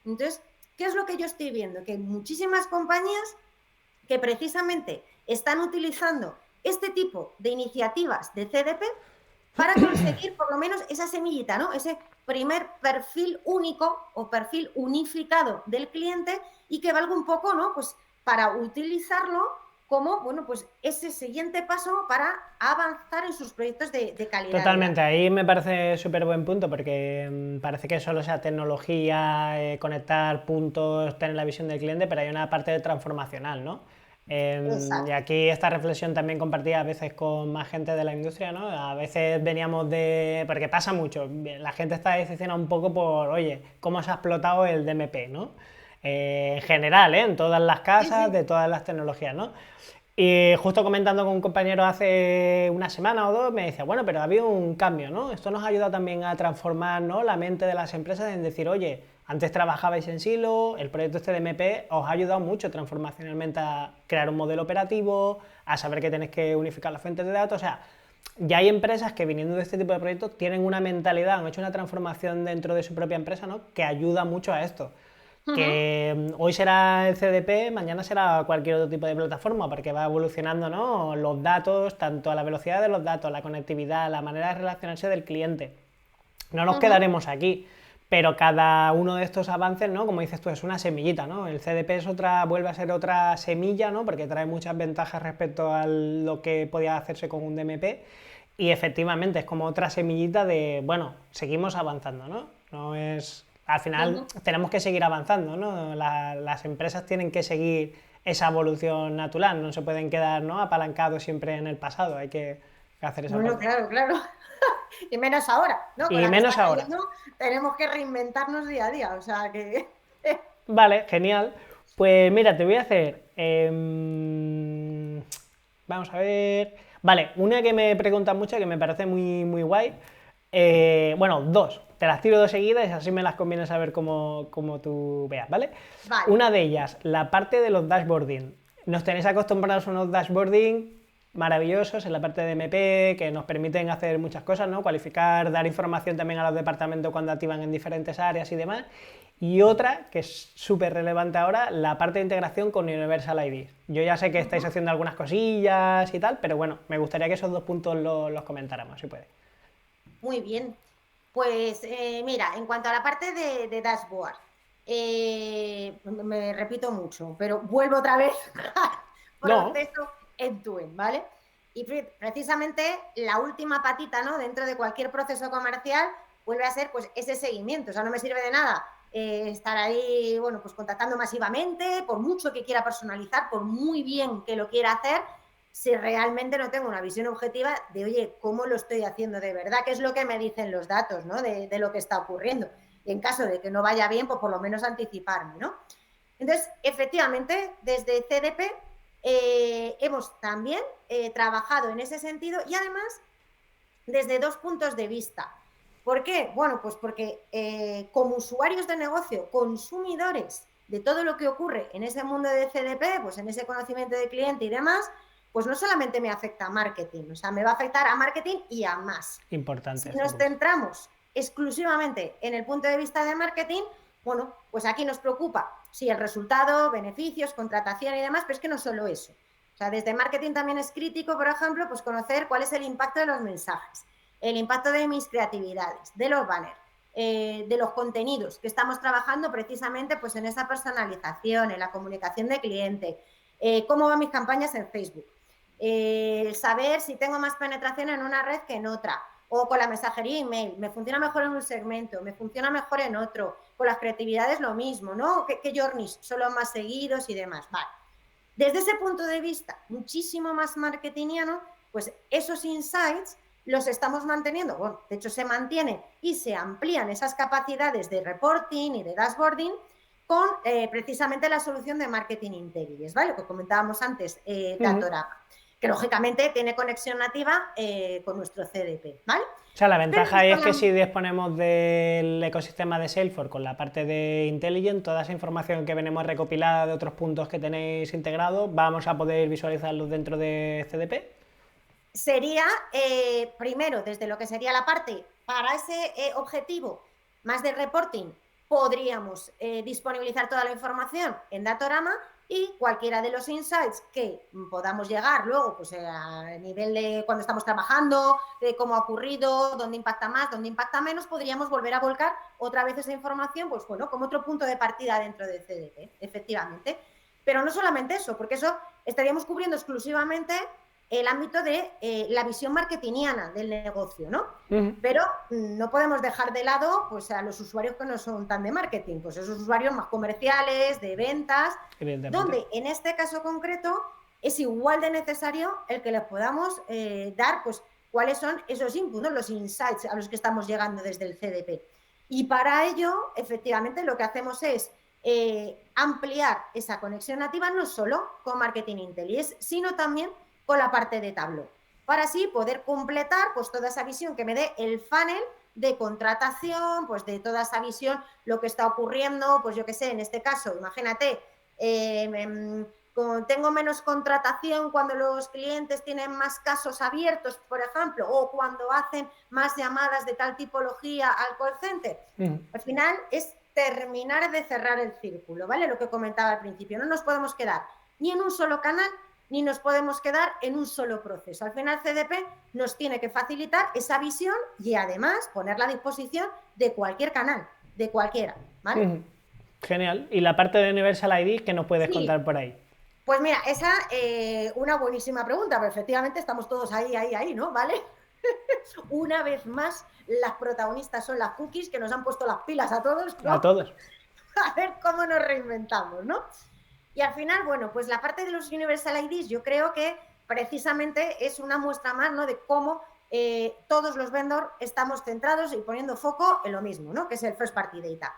Entonces, ¿qué es lo que yo estoy viendo? Que hay muchísimas compañías que precisamente están utilizando este tipo de iniciativas de CDP para conseguir por lo menos esa semillita, ¿no? Ese primer perfil único o perfil unificado del cliente y que valga un poco, ¿no? Pues para utilizarlo como, bueno, pues ese siguiente paso para avanzar en sus proyectos de calidad de Totalmente, datos. ahí me parece súper buen punto porque parece que solo sea tecnología, conectar puntos, tener la visión del cliente, pero hay una parte transformacional, ¿no? Y Exacto. aquí esta reflexión también compartida a veces con más gente de la industria, ¿no? A veces veníamos de... porque pasa mucho, la gente está decepcionada un poco por, oye, cómo se ha explotado el DMP, ¿no? En general, ¿eh? En todas las Sí, casas, sí. de todas las tecnologías, ¿no? Y justo comentando con un compañero hace una semana o dos, me decía, bueno, pero ha habido un cambio, ¿no? Esto nos ha ayudado también a transformar, ¿no?, la mente de las empresas en decir, oye, antes trabajabais en silo, el proyecto este de MP os ha ayudado mucho transformacionalmente a crear un modelo operativo, a saber que tenéis que unificar las fuentes de datos, o sea, ya hay empresas que viniendo de este tipo de proyectos tienen una mentalidad, han hecho una transformación dentro de su propia empresa, ¿no?, que ayuda mucho a esto. Que hoy será el CDP, mañana será cualquier otro tipo de plataforma, porque va evolucionando, ¿no?, los datos, tanto a la velocidad de los datos, la conectividad, la manera de relacionarse del cliente. No nos quedaremos aquí, pero cada uno de estos avances, ¿no?, como dices tú, es una semillita, ¿no? El CDP es otra, vuelve a ser otra semilla, ¿no?, porque trae muchas ventajas respecto a lo que podía hacerse con un DMP, y efectivamente es como otra semillita de, bueno, seguimos avanzando, ¿no? No es... Al final tenemos que seguir avanzando, ¿no? Las empresas tienen que seguir esa evolución natural, no se pueden quedar, ¿no?, apalancados siempre en el pasado, hay que hacer esa Bueno, parte. claro, claro. Y menos ahora, ¿no? Con Y la que está menos ahora. cayendo, tenemos que reinventarnos día a día. O sea que. Vale, genial. Pues mira, te voy a hacer vamos a ver. Vale, una que me preguntan mucho, que me parece muy, muy guay. Bueno, dos. Te las tiro dos seguidas y así me las conviene saber como tú veas, ¿vale? Vale. Una de ellas, la parte de los dashboarding. Nos tenéis acostumbrados a unos dashboarding maravillosos en la parte de MP que nos permiten hacer muchas cosas, ¿no? Cualificar, dar información también a los departamentos cuando activan en diferentes áreas y demás. Y otra, que es súper relevante ahora, la parte de integración con Universal ID. Yo ya sé que estáis haciendo algunas cosillas y tal, pero bueno, me gustaría que esos dos puntos los comentáramos, si puede. Muy bien. Pues mira, en cuanto a la parte de dashboard, me repito mucho, pero vuelvo otra vez al No, proceso end-to-end, ¿vale? Y precisamente la última patita, ¿no? Dentro de cualquier proceso comercial vuelve a ser pues ese seguimiento. O sea, no me sirve de nada estar ahí, bueno, pues contactando masivamente, por mucho que quiera personalizar, por muy bien que lo quiera hacer, si realmente no tengo una visión objetiva de, oye, ¿cómo lo estoy haciendo de verdad? ¿Qué es lo que me dicen los datos, ¿no? De lo que está ocurriendo? Y en caso de que no vaya bien, pues por lo menos anticiparme, ¿no? Entonces, efectivamente, desde CDP hemos también trabajado en ese sentido y además desde dos puntos de vista. ¿Por qué? Bueno, pues porque como usuarios de negocio, consumidores de todo lo que ocurre en ese mundo de CDP, pues en ese conocimiento de cliente y demás, pues no solamente me afecta a marketing, o sea, me va a afectar a marketing y a más. importante. Si nos centramos exclusivamente en el punto de vista de marketing, bueno, pues aquí nos preocupa si el resultado, beneficios, contratación y demás, pero es que no solo eso. O sea, desde marketing también es crítico, por ejemplo, pues conocer cuál es el impacto de los mensajes, el impacto de mis creatividades, de los banners, de los contenidos que estamos trabajando precisamente pues en esa personalización, en la comunicación de cliente, cómo van mis campañas en Facebook, saber si tengo más penetración en una red que en otra, o con la mensajería email, me funciona mejor en un segmento, me funciona mejor en otro, con las creatividades lo mismo, ¿no? ¿Qué journeys son los más seguidos y demás? Vale. Desde ese punto de vista, muchísimo más marketingiano, pues esos insights los estamos manteniendo, bueno, de hecho se mantienen y se amplían esas capacidades de reporting y de dashboarding con precisamente la solución de Marketing Intelligence, ¿vale? Lo que comentábamos antes, Datorama, que lógicamente tiene conexión nativa con nuestro CDP, ¿vale? O sea, la ventaja es que si disponemos del ecosistema de Salesforce con la parte de Intelligent, toda esa información que venimos recopilada de otros puntos que tenéis integrados, vamos a poder visualizarlos dentro de CDP. Sería, primero, desde lo que sería la parte para ese objetivo más de reporting, podríamos disponibilizar toda la información en Datorama y cualquiera de los insights que podamos llegar luego pues, a nivel de cuando estamos trabajando, de cómo ha ocurrido, dónde impacta más, dónde impacta menos, podríamos volver a volcar otra vez esa información, pues bueno, como otro punto de partida dentro de CDP, efectivamente. Pero no solamente eso, porque eso estaríamos cubriendo exclusivamente el ámbito de la visión marketingiana del negocio, ¿no? Pero no podemos dejar de lado pues, a los usuarios que no son tan de marketing, pues esos usuarios más comerciales, de ventas, donde en este caso concreto es igual de necesario el que les podamos dar pues, cuáles son esos inputs, ¿no? Los insights a los que estamos llegando desde el CDP. Y para ello, efectivamente, lo que hacemos es ampliar esa conexión nativa no solo con Marketing Intelligence, sino también con la parte de Tableau, para así poder completar pues toda esa visión que me dé el funnel de contratación, pues de toda esa visión, lo que está ocurriendo, pues yo qué sé, en este caso, imagínate, tengo menos contratación cuando los clientes tienen más casos abiertos, por ejemplo, o cuando hacen más llamadas de tal tipología al call center. Al final es terminar de cerrar el círculo, ¿vale? Lo que comentaba al principio, no nos podemos quedar ni en un solo canal, ni nos podemos quedar en un solo proceso. Al final CDP nos tiene que facilitar esa visión y además ponerla a disposición de cualquier canal, de cualquiera, ¿vale? Genial. ¿Y la parte de Universal ID qué nos puedes contar por ahí? Pues mira, esa una buenísima pregunta, pero efectivamente estamos todos ahí, ¿no? ¿Vale? Una vez más, las protagonistas son las cookies que nos han puesto las pilas a todos, ¿no? A todos. A ver cómo nos reinventamos, ¿no? Y al final, bueno, pues la parte de los Universal IDs yo creo que precisamente es una muestra más, ¿no? De cómo todos los vendors estamos centrados y poniendo foco en lo mismo, ¿no? Que es el First Party Data.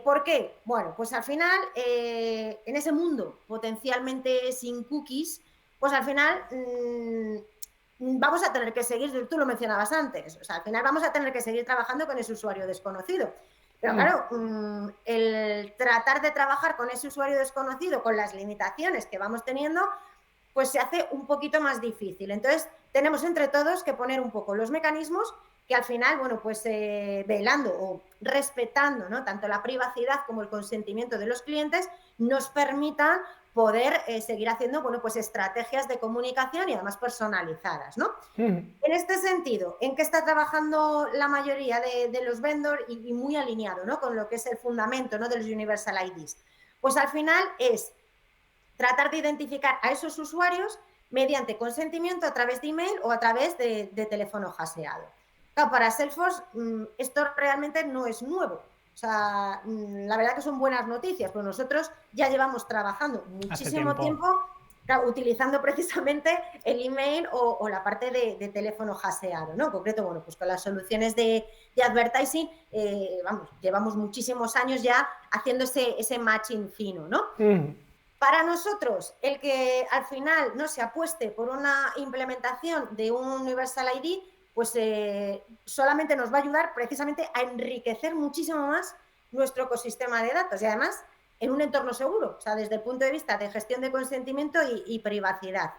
¿Por qué? Bueno, pues al final, en ese mundo potencialmente sin cookies, pues al final vamos a tener que seguir, tú lo mencionabas antes, o sea, al final vamos a tener que seguir trabajando con ese usuario desconocido. Pero claro, el tratar de trabajar con ese usuario desconocido, con las limitaciones que vamos teniendo, pues se hace un poquito más difícil. Entonces, tenemos entre todos que poner un poco los mecanismos que al final, bueno, pues velando o respetando, ¿no?, tanto la privacidad como el consentimiento de los clientes, nos permitan poder seguir haciendo, bueno, pues estrategias de comunicación y además personalizadas, ¿no? En este sentido, ¿en qué está trabajando la mayoría de los vendors y muy alineado, ¿no?, con lo que es el fundamento, ¿no?, de los Universal IDs? Pues al final es tratar de identificar a esos usuarios mediante consentimiento a través de email o a través de teléfono hashreado. Claro, para Salesforce esto realmente no es nuevo. O sea, la verdad que son buenas noticias, pero nosotros ya llevamos trabajando muchísimo tiempo claro, utilizando precisamente el email o la parte de teléfono hashreado, ¿no? En concreto, bueno, pues con las soluciones de advertising, vamos, llevamos muchísimos años ya haciendo ese matching fino, ¿no? Para nosotros, el que al final no se apueste por una implementación de un Universal ID, pues solamente nos va a ayudar precisamente a enriquecer muchísimo más nuestro ecosistema de datos y además en un entorno seguro, o sea, desde el punto de vista de gestión de consentimiento y privacidad.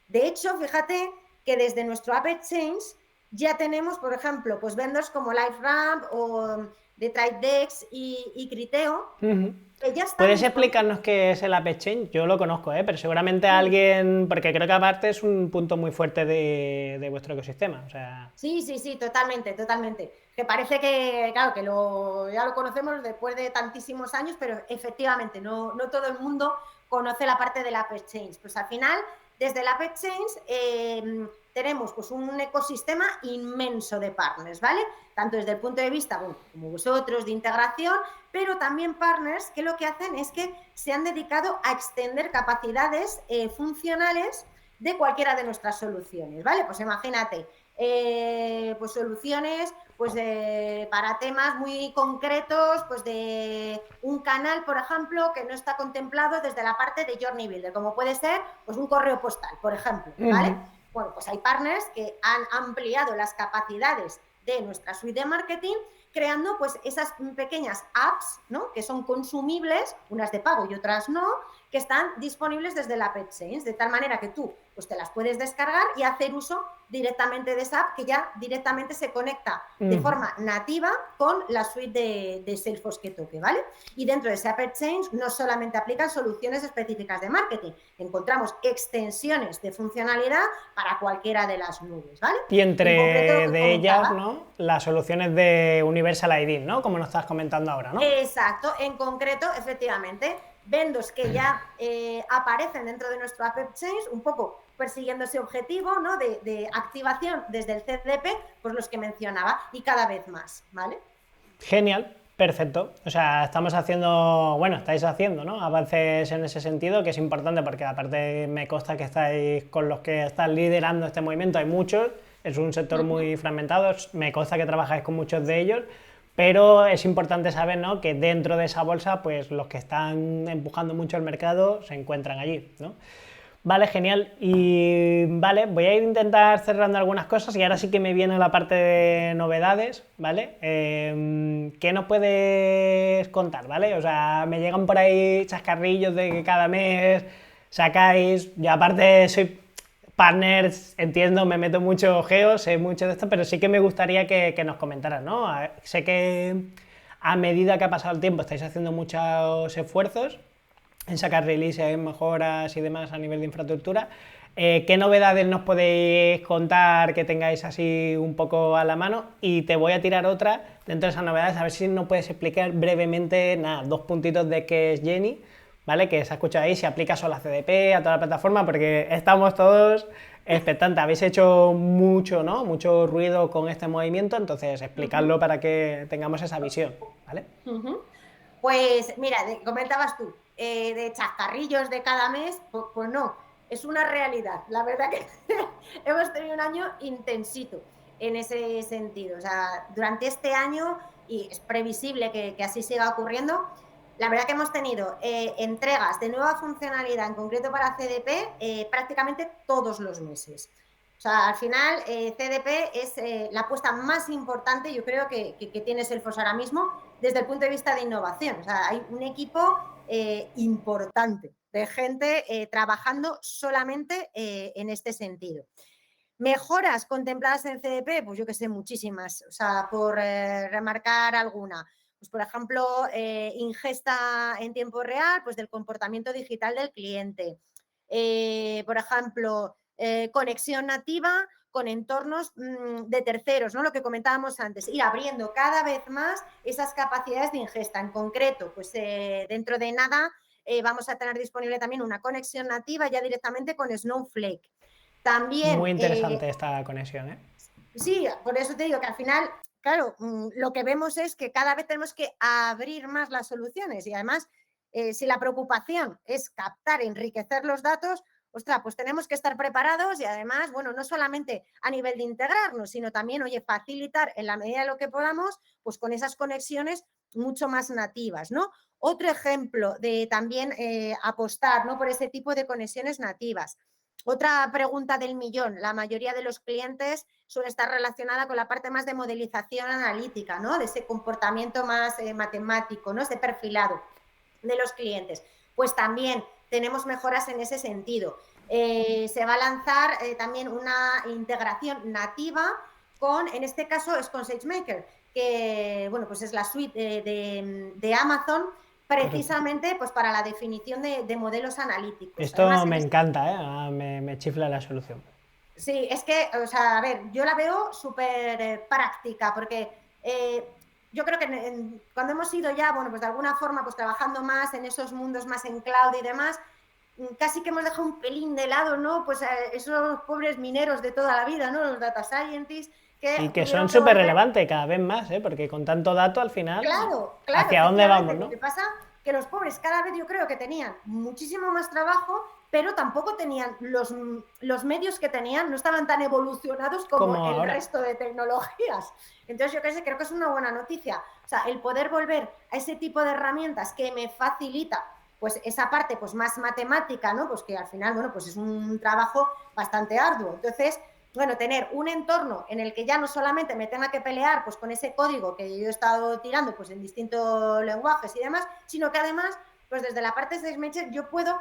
De hecho, fíjate que desde nuestro App Exchange ya tenemos, por ejemplo, pues vendors como LiveRamp o DetrideX y Criteo, que ya están ¿Puedes disponibles. explicarnos qué es el App Exchange? Yo lo conozco, pero seguramente alguien, porque creo que aparte es un punto muy fuerte de vuestro ecosistema. O sea... Sí, totalmente, totalmente. Que parece que, claro, que ya lo conocemos después de tantísimos años, pero efectivamente no todo el mundo conoce la parte del App Exchange. Pues al final, desde el App Exchange tenemos pues un ecosistema inmenso de partners, ¿vale? Tanto desde el punto de vista, bueno, como vosotros, de integración, pero también partners que lo que hacen es que se han dedicado a extender capacidades funcionales de cualquiera de nuestras soluciones, ¿vale? Pues imagínate, pues soluciones pues para temas muy concretos, pues de un canal, por ejemplo, que no está contemplado desde la parte de Journey Builder, como puede ser pues un correo postal, por ejemplo, ¿vale? Bueno, pues hay partners que han ampliado las capacidades de nuestra suite de marketing creando pues esas pequeñas apps, ¿no?, que son consumibles, unas de pago y otras no, que están disponibles desde la App Exchange, de tal manera que tú pues te las puedes descargar y hacer uso directamente de esa app que ya directamente se conecta de forma nativa con la suite de Salesforce que toque, ¿vale? Y dentro de ese App Exchange no solamente aplican soluciones específicas de marketing, encontramos extensiones de funcionalidad para cualquiera de las nubes, ¿vale? Y entre de ellas, ¿no?, las soluciones de Universal ID, ¿no?, como nos estás comentando ahora, ¿no? Exacto, en concreto, efectivamente, vendors que ya aparecen dentro de nuestro App Exchange, un poco persiguiendo ese objetivo, ¿no?, de activación desde el CDP, pues los que mencionaba, y cada vez más, ¿vale? Genial, perfecto. O sea, estamos haciendo, bueno, estáis haciendo, ¿no?, avances en ese sentido, que es importante porque aparte me consta que estáis con los que están liderando este movimiento, hay muchos, es un sector muy fragmentado, me consta que trabajáis con muchos de ellos, pero es importante saber, ¿no?, que dentro de esa bolsa, pues los que están empujando mucho el mercado se encuentran allí, ¿no? Vale, genial. Y vale, voy a intentar cerrando algunas cosas y ahora sí que me viene la parte de novedades, ¿vale? ¿Qué nos puedes contar, ¿vale? O sea, me llegan por ahí chascarrillos de que cada mes sacáis, y aparte soy partners, entiendo, me meto mucho geo, sé mucho de esto, pero sí que me gustaría que nos comentaras, ¿no? Sé que a medida que ha pasado el tiempo estáis haciendo muchos esfuerzos en sacar releases, mejoras y demás a nivel de infraestructura. ¿Qué novedades nos podéis contar que tengáis así un poco a la mano? Y te voy a tirar otra dentro de esas novedades, a ver si nos puedes explicar brevemente, nada, 2 puntitos de qué es Jenny, ¿vale? Que se ha escuchado ahí, si aplica solo a CDP, a toda la plataforma, porque estamos todos expectantes. Habéis hecho mucho, ¿no?, mucho ruido con este movimiento, entonces explicadlo para que tengamos esa visión, ¿vale? Pues mira, comentabas tú, de chascarrillos de cada mes, pues no, es una realidad. La verdad que hemos tenido un año intensito en ese sentido. O sea, durante este año y es previsible que así siga ocurriendo, la verdad que hemos tenido entregas de nueva funcionalidad, en concreto para CDP, prácticamente todos los meses. O sea, al final, CDP es la apuesta más importante, yo creo, que tiene Salesforce ahora mismo desde el punto de vista de innovación. O sea, hay un equipo importante de gente trabajando solamente en este sentido. Mejoras contempladas en CDP, pues yo que sé, muchísimas. O sea, por remarcar alguna. Pues, por ejemplo, ingesta en tiempo real, pues del comportamiento digital del cliente. Por ejemplo, conexión nativa con entornos de terceros, ¿no? Lo que comentábamos antes, ir abriendo cada vez más esas capacidades de ingesta. En concreto, pues dentro de nada vamos a tener disponible también una conexión nativa ya directamente con Snowflake. Muy También, interesante esta conexión, ¿eh? sí, por eso te digo que al final, claro, lo que vemos es que cada vez tenemos que abrir más las soluciones y además, si la preocupación es captar, enriquecer los datos, ostras, pues tenemos que estar preparados y además, bueno, no solamente a nivel de integrarnos, sino también, oye, facilitar en la medida de lo que podamos, pues con esas conexiones mucho más nativas, ¿no? Otro ejemplo de también apostar, ¿no? Por ese tipo de conexiones nativas. Otra pregunta del millón, la mayoría de los clientes suele estar relacionada con la parte más de modelización analítica, ¿no? De ese comportamiento más matemático, ¿no? Ese perfilado de los clientes. Pues también tenemos mejoras en ese sentido. Se va a lanzar también una integración nativa con, en este caso, es con SageMaker, que, bueno, pues es la suite de Amazon, precisamente pues para la definición de modelos analíticos. Esto Además, me encanta, ¿eh? Me chifla la solución. sí, es que, o sea, a ver, yo la veo súper práctica porque yo creo que cuando hemos ido ya, bueno, pues de alguna forma, pues trabajando más en esos mundos más en cloud y demás, casi que hemos dejado un pelín de lado, ¿no? Pues esos pobres mineros de toda la vida, ¿no? Los data scientists Y que que son tuvieron que súper volver. relevantes cada vez más, ¿eh? Porque con tanto dato al final, Claro, claro, ¿hacia dónde vamos, efectivamente. no? Lo que pasa que los pobres cada vez yo creo que tenían muchísimo más trabajo, pero tampoco tenían los medios que tenían, no estaban tan evolucionados como Como el ahora. resto de tecnologías. Entonces yo creo que es una buena noticia. O sea, el poder volver a ese tipo de herramientas que me facilita pues esa parte pues más matemática, ¿no? Pues que al final, bueno, pues es un trabajo bastante arduo. Entonces, bueno, tener un entorno en el que ya no solamente me tenga que pelear pues con ese código que yo he estado tirando pues en distintos lenguajes y demás, sino que además, pues desde la parte de SageMaker yo puedo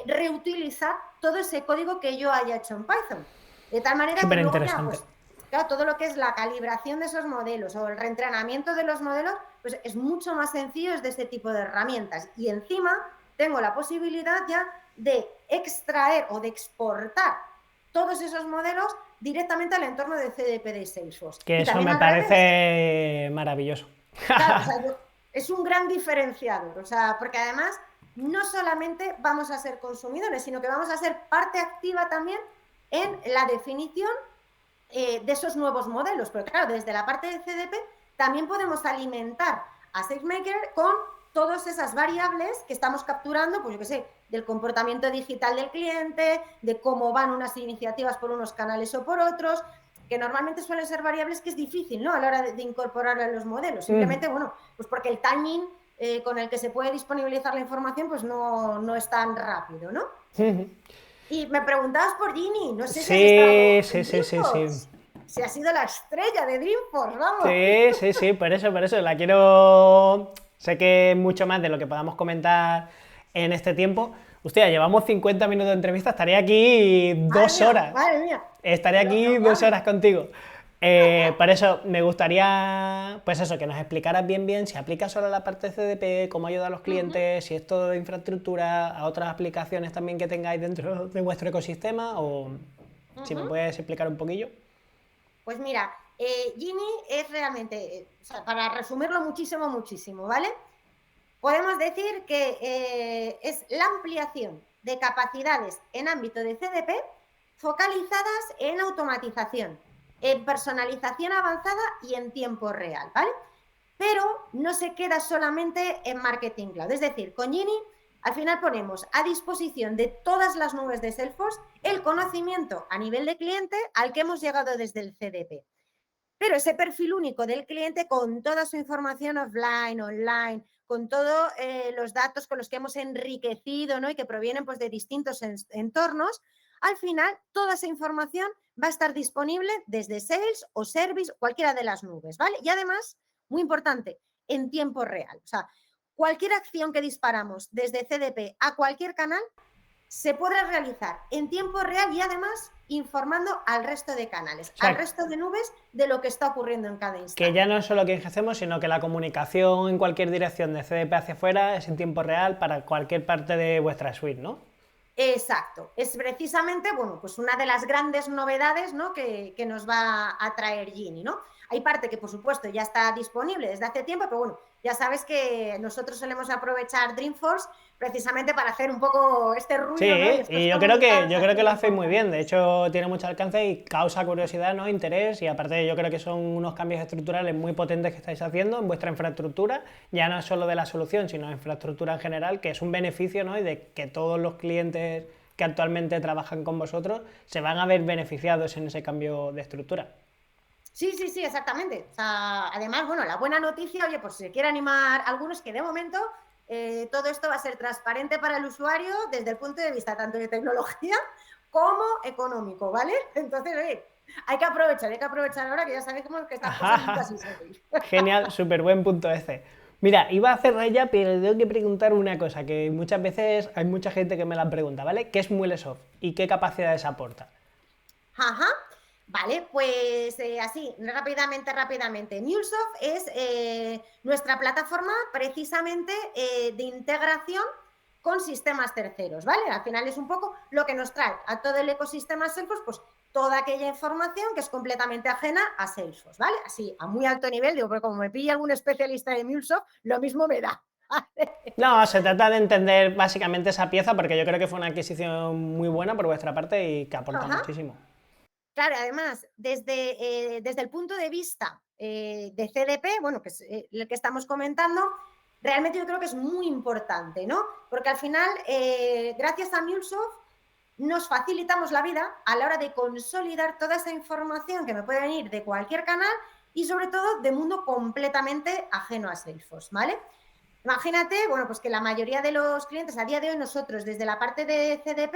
reutilizar todo ese código que yo haya hecho en Python. De tal manera que Súper luego ya, interesante. pues, claro, todo lo que es la calibración de esos modelos o el reentrenamiento de los modelos, pues es mucho más sencillo desde este tipo de herramientas. Y encima tengo la posibilidad ya de extraer o de exportar todos esos modelos directamente al entorno de CDP de Salesforce. Que Y eso también me al revés. parece maravilloso. Claro, o sea, es un gran diferenciador, o sea, porque además no solamente vamos a ser consumidores, sino que vamos a ser parte activa también en la definición de esos nuevos modelos. Pero claro, desde la parte de CDP también podemos alimentar a SageMaker con todas esas variables que estamos capturando, pues yo qué sé, del comportamiento digital del cliente, de cómo van unas iniciativas por unos canales o por otros, que normalmente suelen ser variables que es difícil, ¿no? A la hora de incorporar a los modelos. Simplemente, bueno, pues porque el timing con el que se puede disponibilizar la información, pues no es tan rápido, ¿no? Y me preguntabas por Ginny, no sé si has Sí, estado sí, en sí, sí, sí. Dreamforce. Si ha sido la estrella de Dreamforce, vamos. Sí, sí, sí, por eso, la quiero... Sé que es mucho más de lo que podamos comentar en este tiempo. Hostia, llevamos 50 minutos de entrevista, estaría aquí Madre 2 horas. madre mía. Estaré aquí No, 2 horas contigo. Por eso me gustaría, pues eso, que nos explicaras bien si aplica solo a la parte de CDP, cómo ayuda a los clientes, si es todo de infraestructura, a otras aplicaciones también que tengáis dentro de vuestro ecosistema, o si me puedes explicar un poquillo. Pues mira, Ginny es realmente, o sea, para resumirlo muchísimo, ¿vale? Podemos decir que es la ampliación de capacidades en ámbito de CDP focalizadas en automatización, en personalización avanzada y en tiempo real, ¿vale? Pero no se queda solamente en Marketing Cloud. Es decir, con Ginny al final ponemos a disposición de todas las nubes de Salesforce el conocimiento a nivel de cliente al que hemos llegado desde el CDP. pero ese perfil único del cliente con toda su información offline, online, con todos los datos con los que hemos enriquecido, ¿no? Y que provienen pues, de distintos entornos, al final toda esa información va a estar disponible desde Sales o Service, cualquiera de las nubes, ¿vale? Y además, muy importante, en tiempo real. O sea, cualquier acción que disparamos desde CDP a cualquier canal se podrá realizar en tiempo real y además informando al resto de canales, O sea, al resto de nubes de lo que está ocurriendo en cada instante. Que ya no es solo que ingresemos, sino que la comunicación en cualquier dirección de CDP hacia afuera es en tiempo real para cualquier parte de vuestra suite, ¿no? Exacto, es precisamente, bueno, pues una de las grandes novedades, ¿no? que nos va a traer Gini, ¿no? Hay parte que, por supuesto, ya está disponible desde hace tiempo, pero bueno, ya sabes que nosotros solemos aprovechar Dreamforce precisamente para hacer un poco este ruido, Sí, ¿no? y yo creo que lo hacéis muy bien. De hecho, tiene mucho alcance y causa curiosidad, ¿no? Interés, y aparte yo creo que son unos cambios estructurales muy potentes que estáis haciendo en vuestra infraestructura, ya no solo de la solución, sino de infraestructura en general, que es un beneficio, ¿no? Y de que todos los clientes que actualmente trabajan con vosotros se van a ver beneficiados en ese cambio de estructura. Sí, sí, sí, exactamente. O sea, además, bueno, la buena noticia, oye, pues si se quiere animar a algunos, que de momento todo esto va a ser transparente para el usuario desde el punto de vista tanto de tecnología como económico, ¿vale? Entonces, oye, hay que aprovechar ahora que ya sabemos que estas cosas nunca se saben. Genial, súper buen punto ese. Mira, iba a cerrar ya, pero tengo que preguntar una cosa, que muchas veces hay mucha gente que me la pregunta, ¿vale? ¿Qué es MuleSoft y qué capacidades aporta? Ajá. Vale, pues así, rápidamente. MuleSoft es nuestra plataforma precisamente de integración con sistemas terceros, ¿vale? Al final es un poco lo que nos trae a todo el ecosistema Salesforce, pues toda aquella información que es completamente ajena a Salesforce, ¿vale? Así, a muy alto nivel, digo, porque como me pilla algún especialista de MuleSoft, lo mismo me da. No, se trata de entender básicamente esa pieza porque yo creo que fue una adquisición muy buena por vuestra parte y que aporta Ajá. muchísimo. Claro, además, desde el punto de vista de CDP, bueno, que es el que estamos comentando, realmente yo creo que es muy importante, ¿no? Porque al final, gracias a MuleSoft, nos facilitamos la vida a la hora de consolidar toda esa información que me puede venir de cualquier canal y sobre todo de mundo completamente ajeno a Salesforce, ¿vale? Imagínate, bueno, pues que la mayoría de los clientes a día de hoy nosotros desde la parte de CDP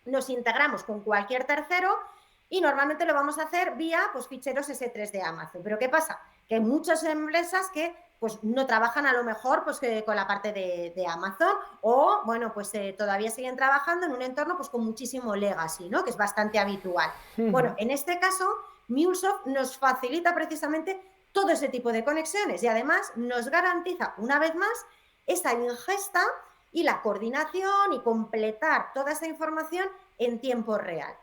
nos integramos con cualquier tercero y normalmente lo vamos a hacer vía pues, ficheros S3 de Amazon. Pero ¿qué pasa? Que hay muchas empresas que pues, no trabajan a lo mejor pues, con la parte de Amazon o, bueno, pues todavía siguen trabajando en un entorno pues, con muchísimo legacy, ¿no? Que es bastante habitual. Bueno, en este caso, MuleSoft nos facilita precisamente todo ese tipo de conexiones y además nos garantiza, una vez más, esa ingesta y la coordinación y completar toda esa información en tiempo real.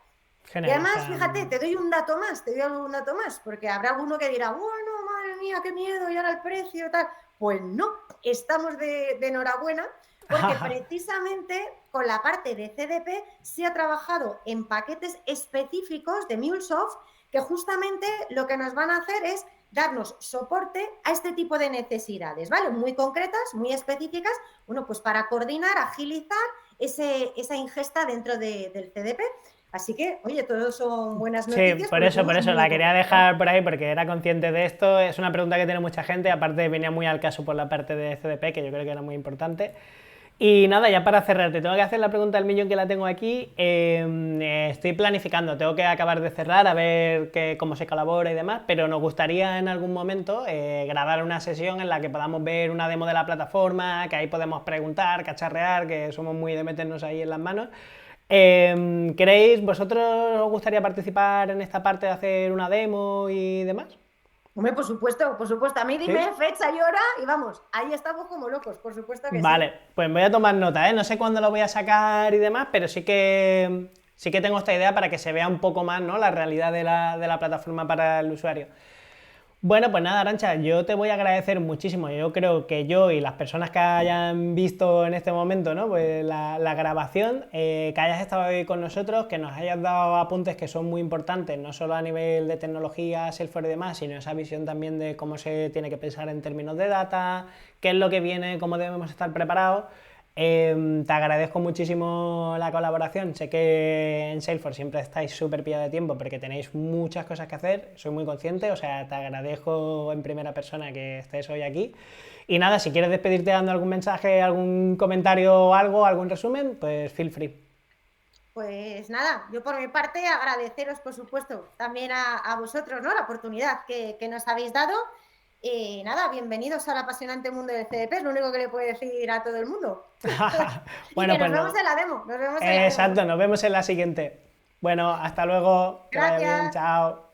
Y Genial, o además, sea, fíjate, te doy un dato más, porque habrá alguno que dirá, bueno, madre mía, qué miedo, y ahora el precio, tal. Pues no, estamos de enhorabuena, porque precisamente con la parte de CDP se ha trabajado en paquetes específicos de MuleSoft que justamente lo que nos van a hacer es darnos soporte a este tipo de necesidades, ¿vale? Muy concretas, muy específicas, bueno, pues para coordinar, agilizar esa ingesta dentro del CDP. Así que, oye, todos son buenas noticias. sí, por eso la quería dejar por ahí porque era consciente de esto. Es una pregunta que tiene mucha gente, aparte venía muy al caso por la parte de CDP, que yo creo que era muy importante. Y nada, ya para cerrar, te tengo que hacer la pregunta del millón que la tengo aquí. Estoy planificando, tengo que acabar de cerrar a ver cómo se colabora y demás, pero nos gustaría en algún momento grabar una sesión en la que podamos ver una demo de la plataforma, que ahí podemos preguntar, cacharrear, que somos muy de meternos ahí en las manos. ¿Queréis, vosotros os gustaría participar en esta parte de hacer una demo y demás? Hombre, por supuesto, por supuesto. A mí ¿Sí? dime fecha y hora y vamos, ahí estamos como locos, por supuesto que sí. Vale, pues voy a tomar nota, ¿eh? No sé cuándo lo voy a sacar y demás, pero sí que tengo esta idea para que se vea un poco más, ¿no? La realidad de la plataforma para el usuario. Bueno, pues nada, Arantxa, yo te voy a agradecer muchísimo. Yo creo que yo y las personas que hayan visto en este momento, ¿no? Pues la grabación, que hayas estado hoy con nosotros, que nos hayas dado apuntes que son muy importantes, no solo a nivel de tecnología, Salesforce y demás, sino esa visión también de cómo se tiene que pensar en términos de data, qué es lo que viene, cómo debemos estar preparados. Te agradezco muchísimo la colaboración. Sé que en Salesforce siempre estáis súper pillado de tiempo porque tenéis muchas cosas que hacer, soy muy consciente, o sea, te agradezco en primera persona que estés hoy aquí. Y nada, si quieres despedirte dando algún mensaje, algún comentario o algo, algún resumen, pues feel free. Pues nada, yo por mi parte agradeceros, por supuesto, también a vosotros, ¿no? La oportunidad que nos habéis dado. Y nada, bienvenidos al apasionante mundo del CDP, es lo único que le puedo decir a todo el mundo. Y Bueno, que pues nos vemos no. en la demo, nos vemos en la demo. Exacto, nos vemos en la siguiente. Bueno, hasta luego, que vaya bien, Gracias. chao.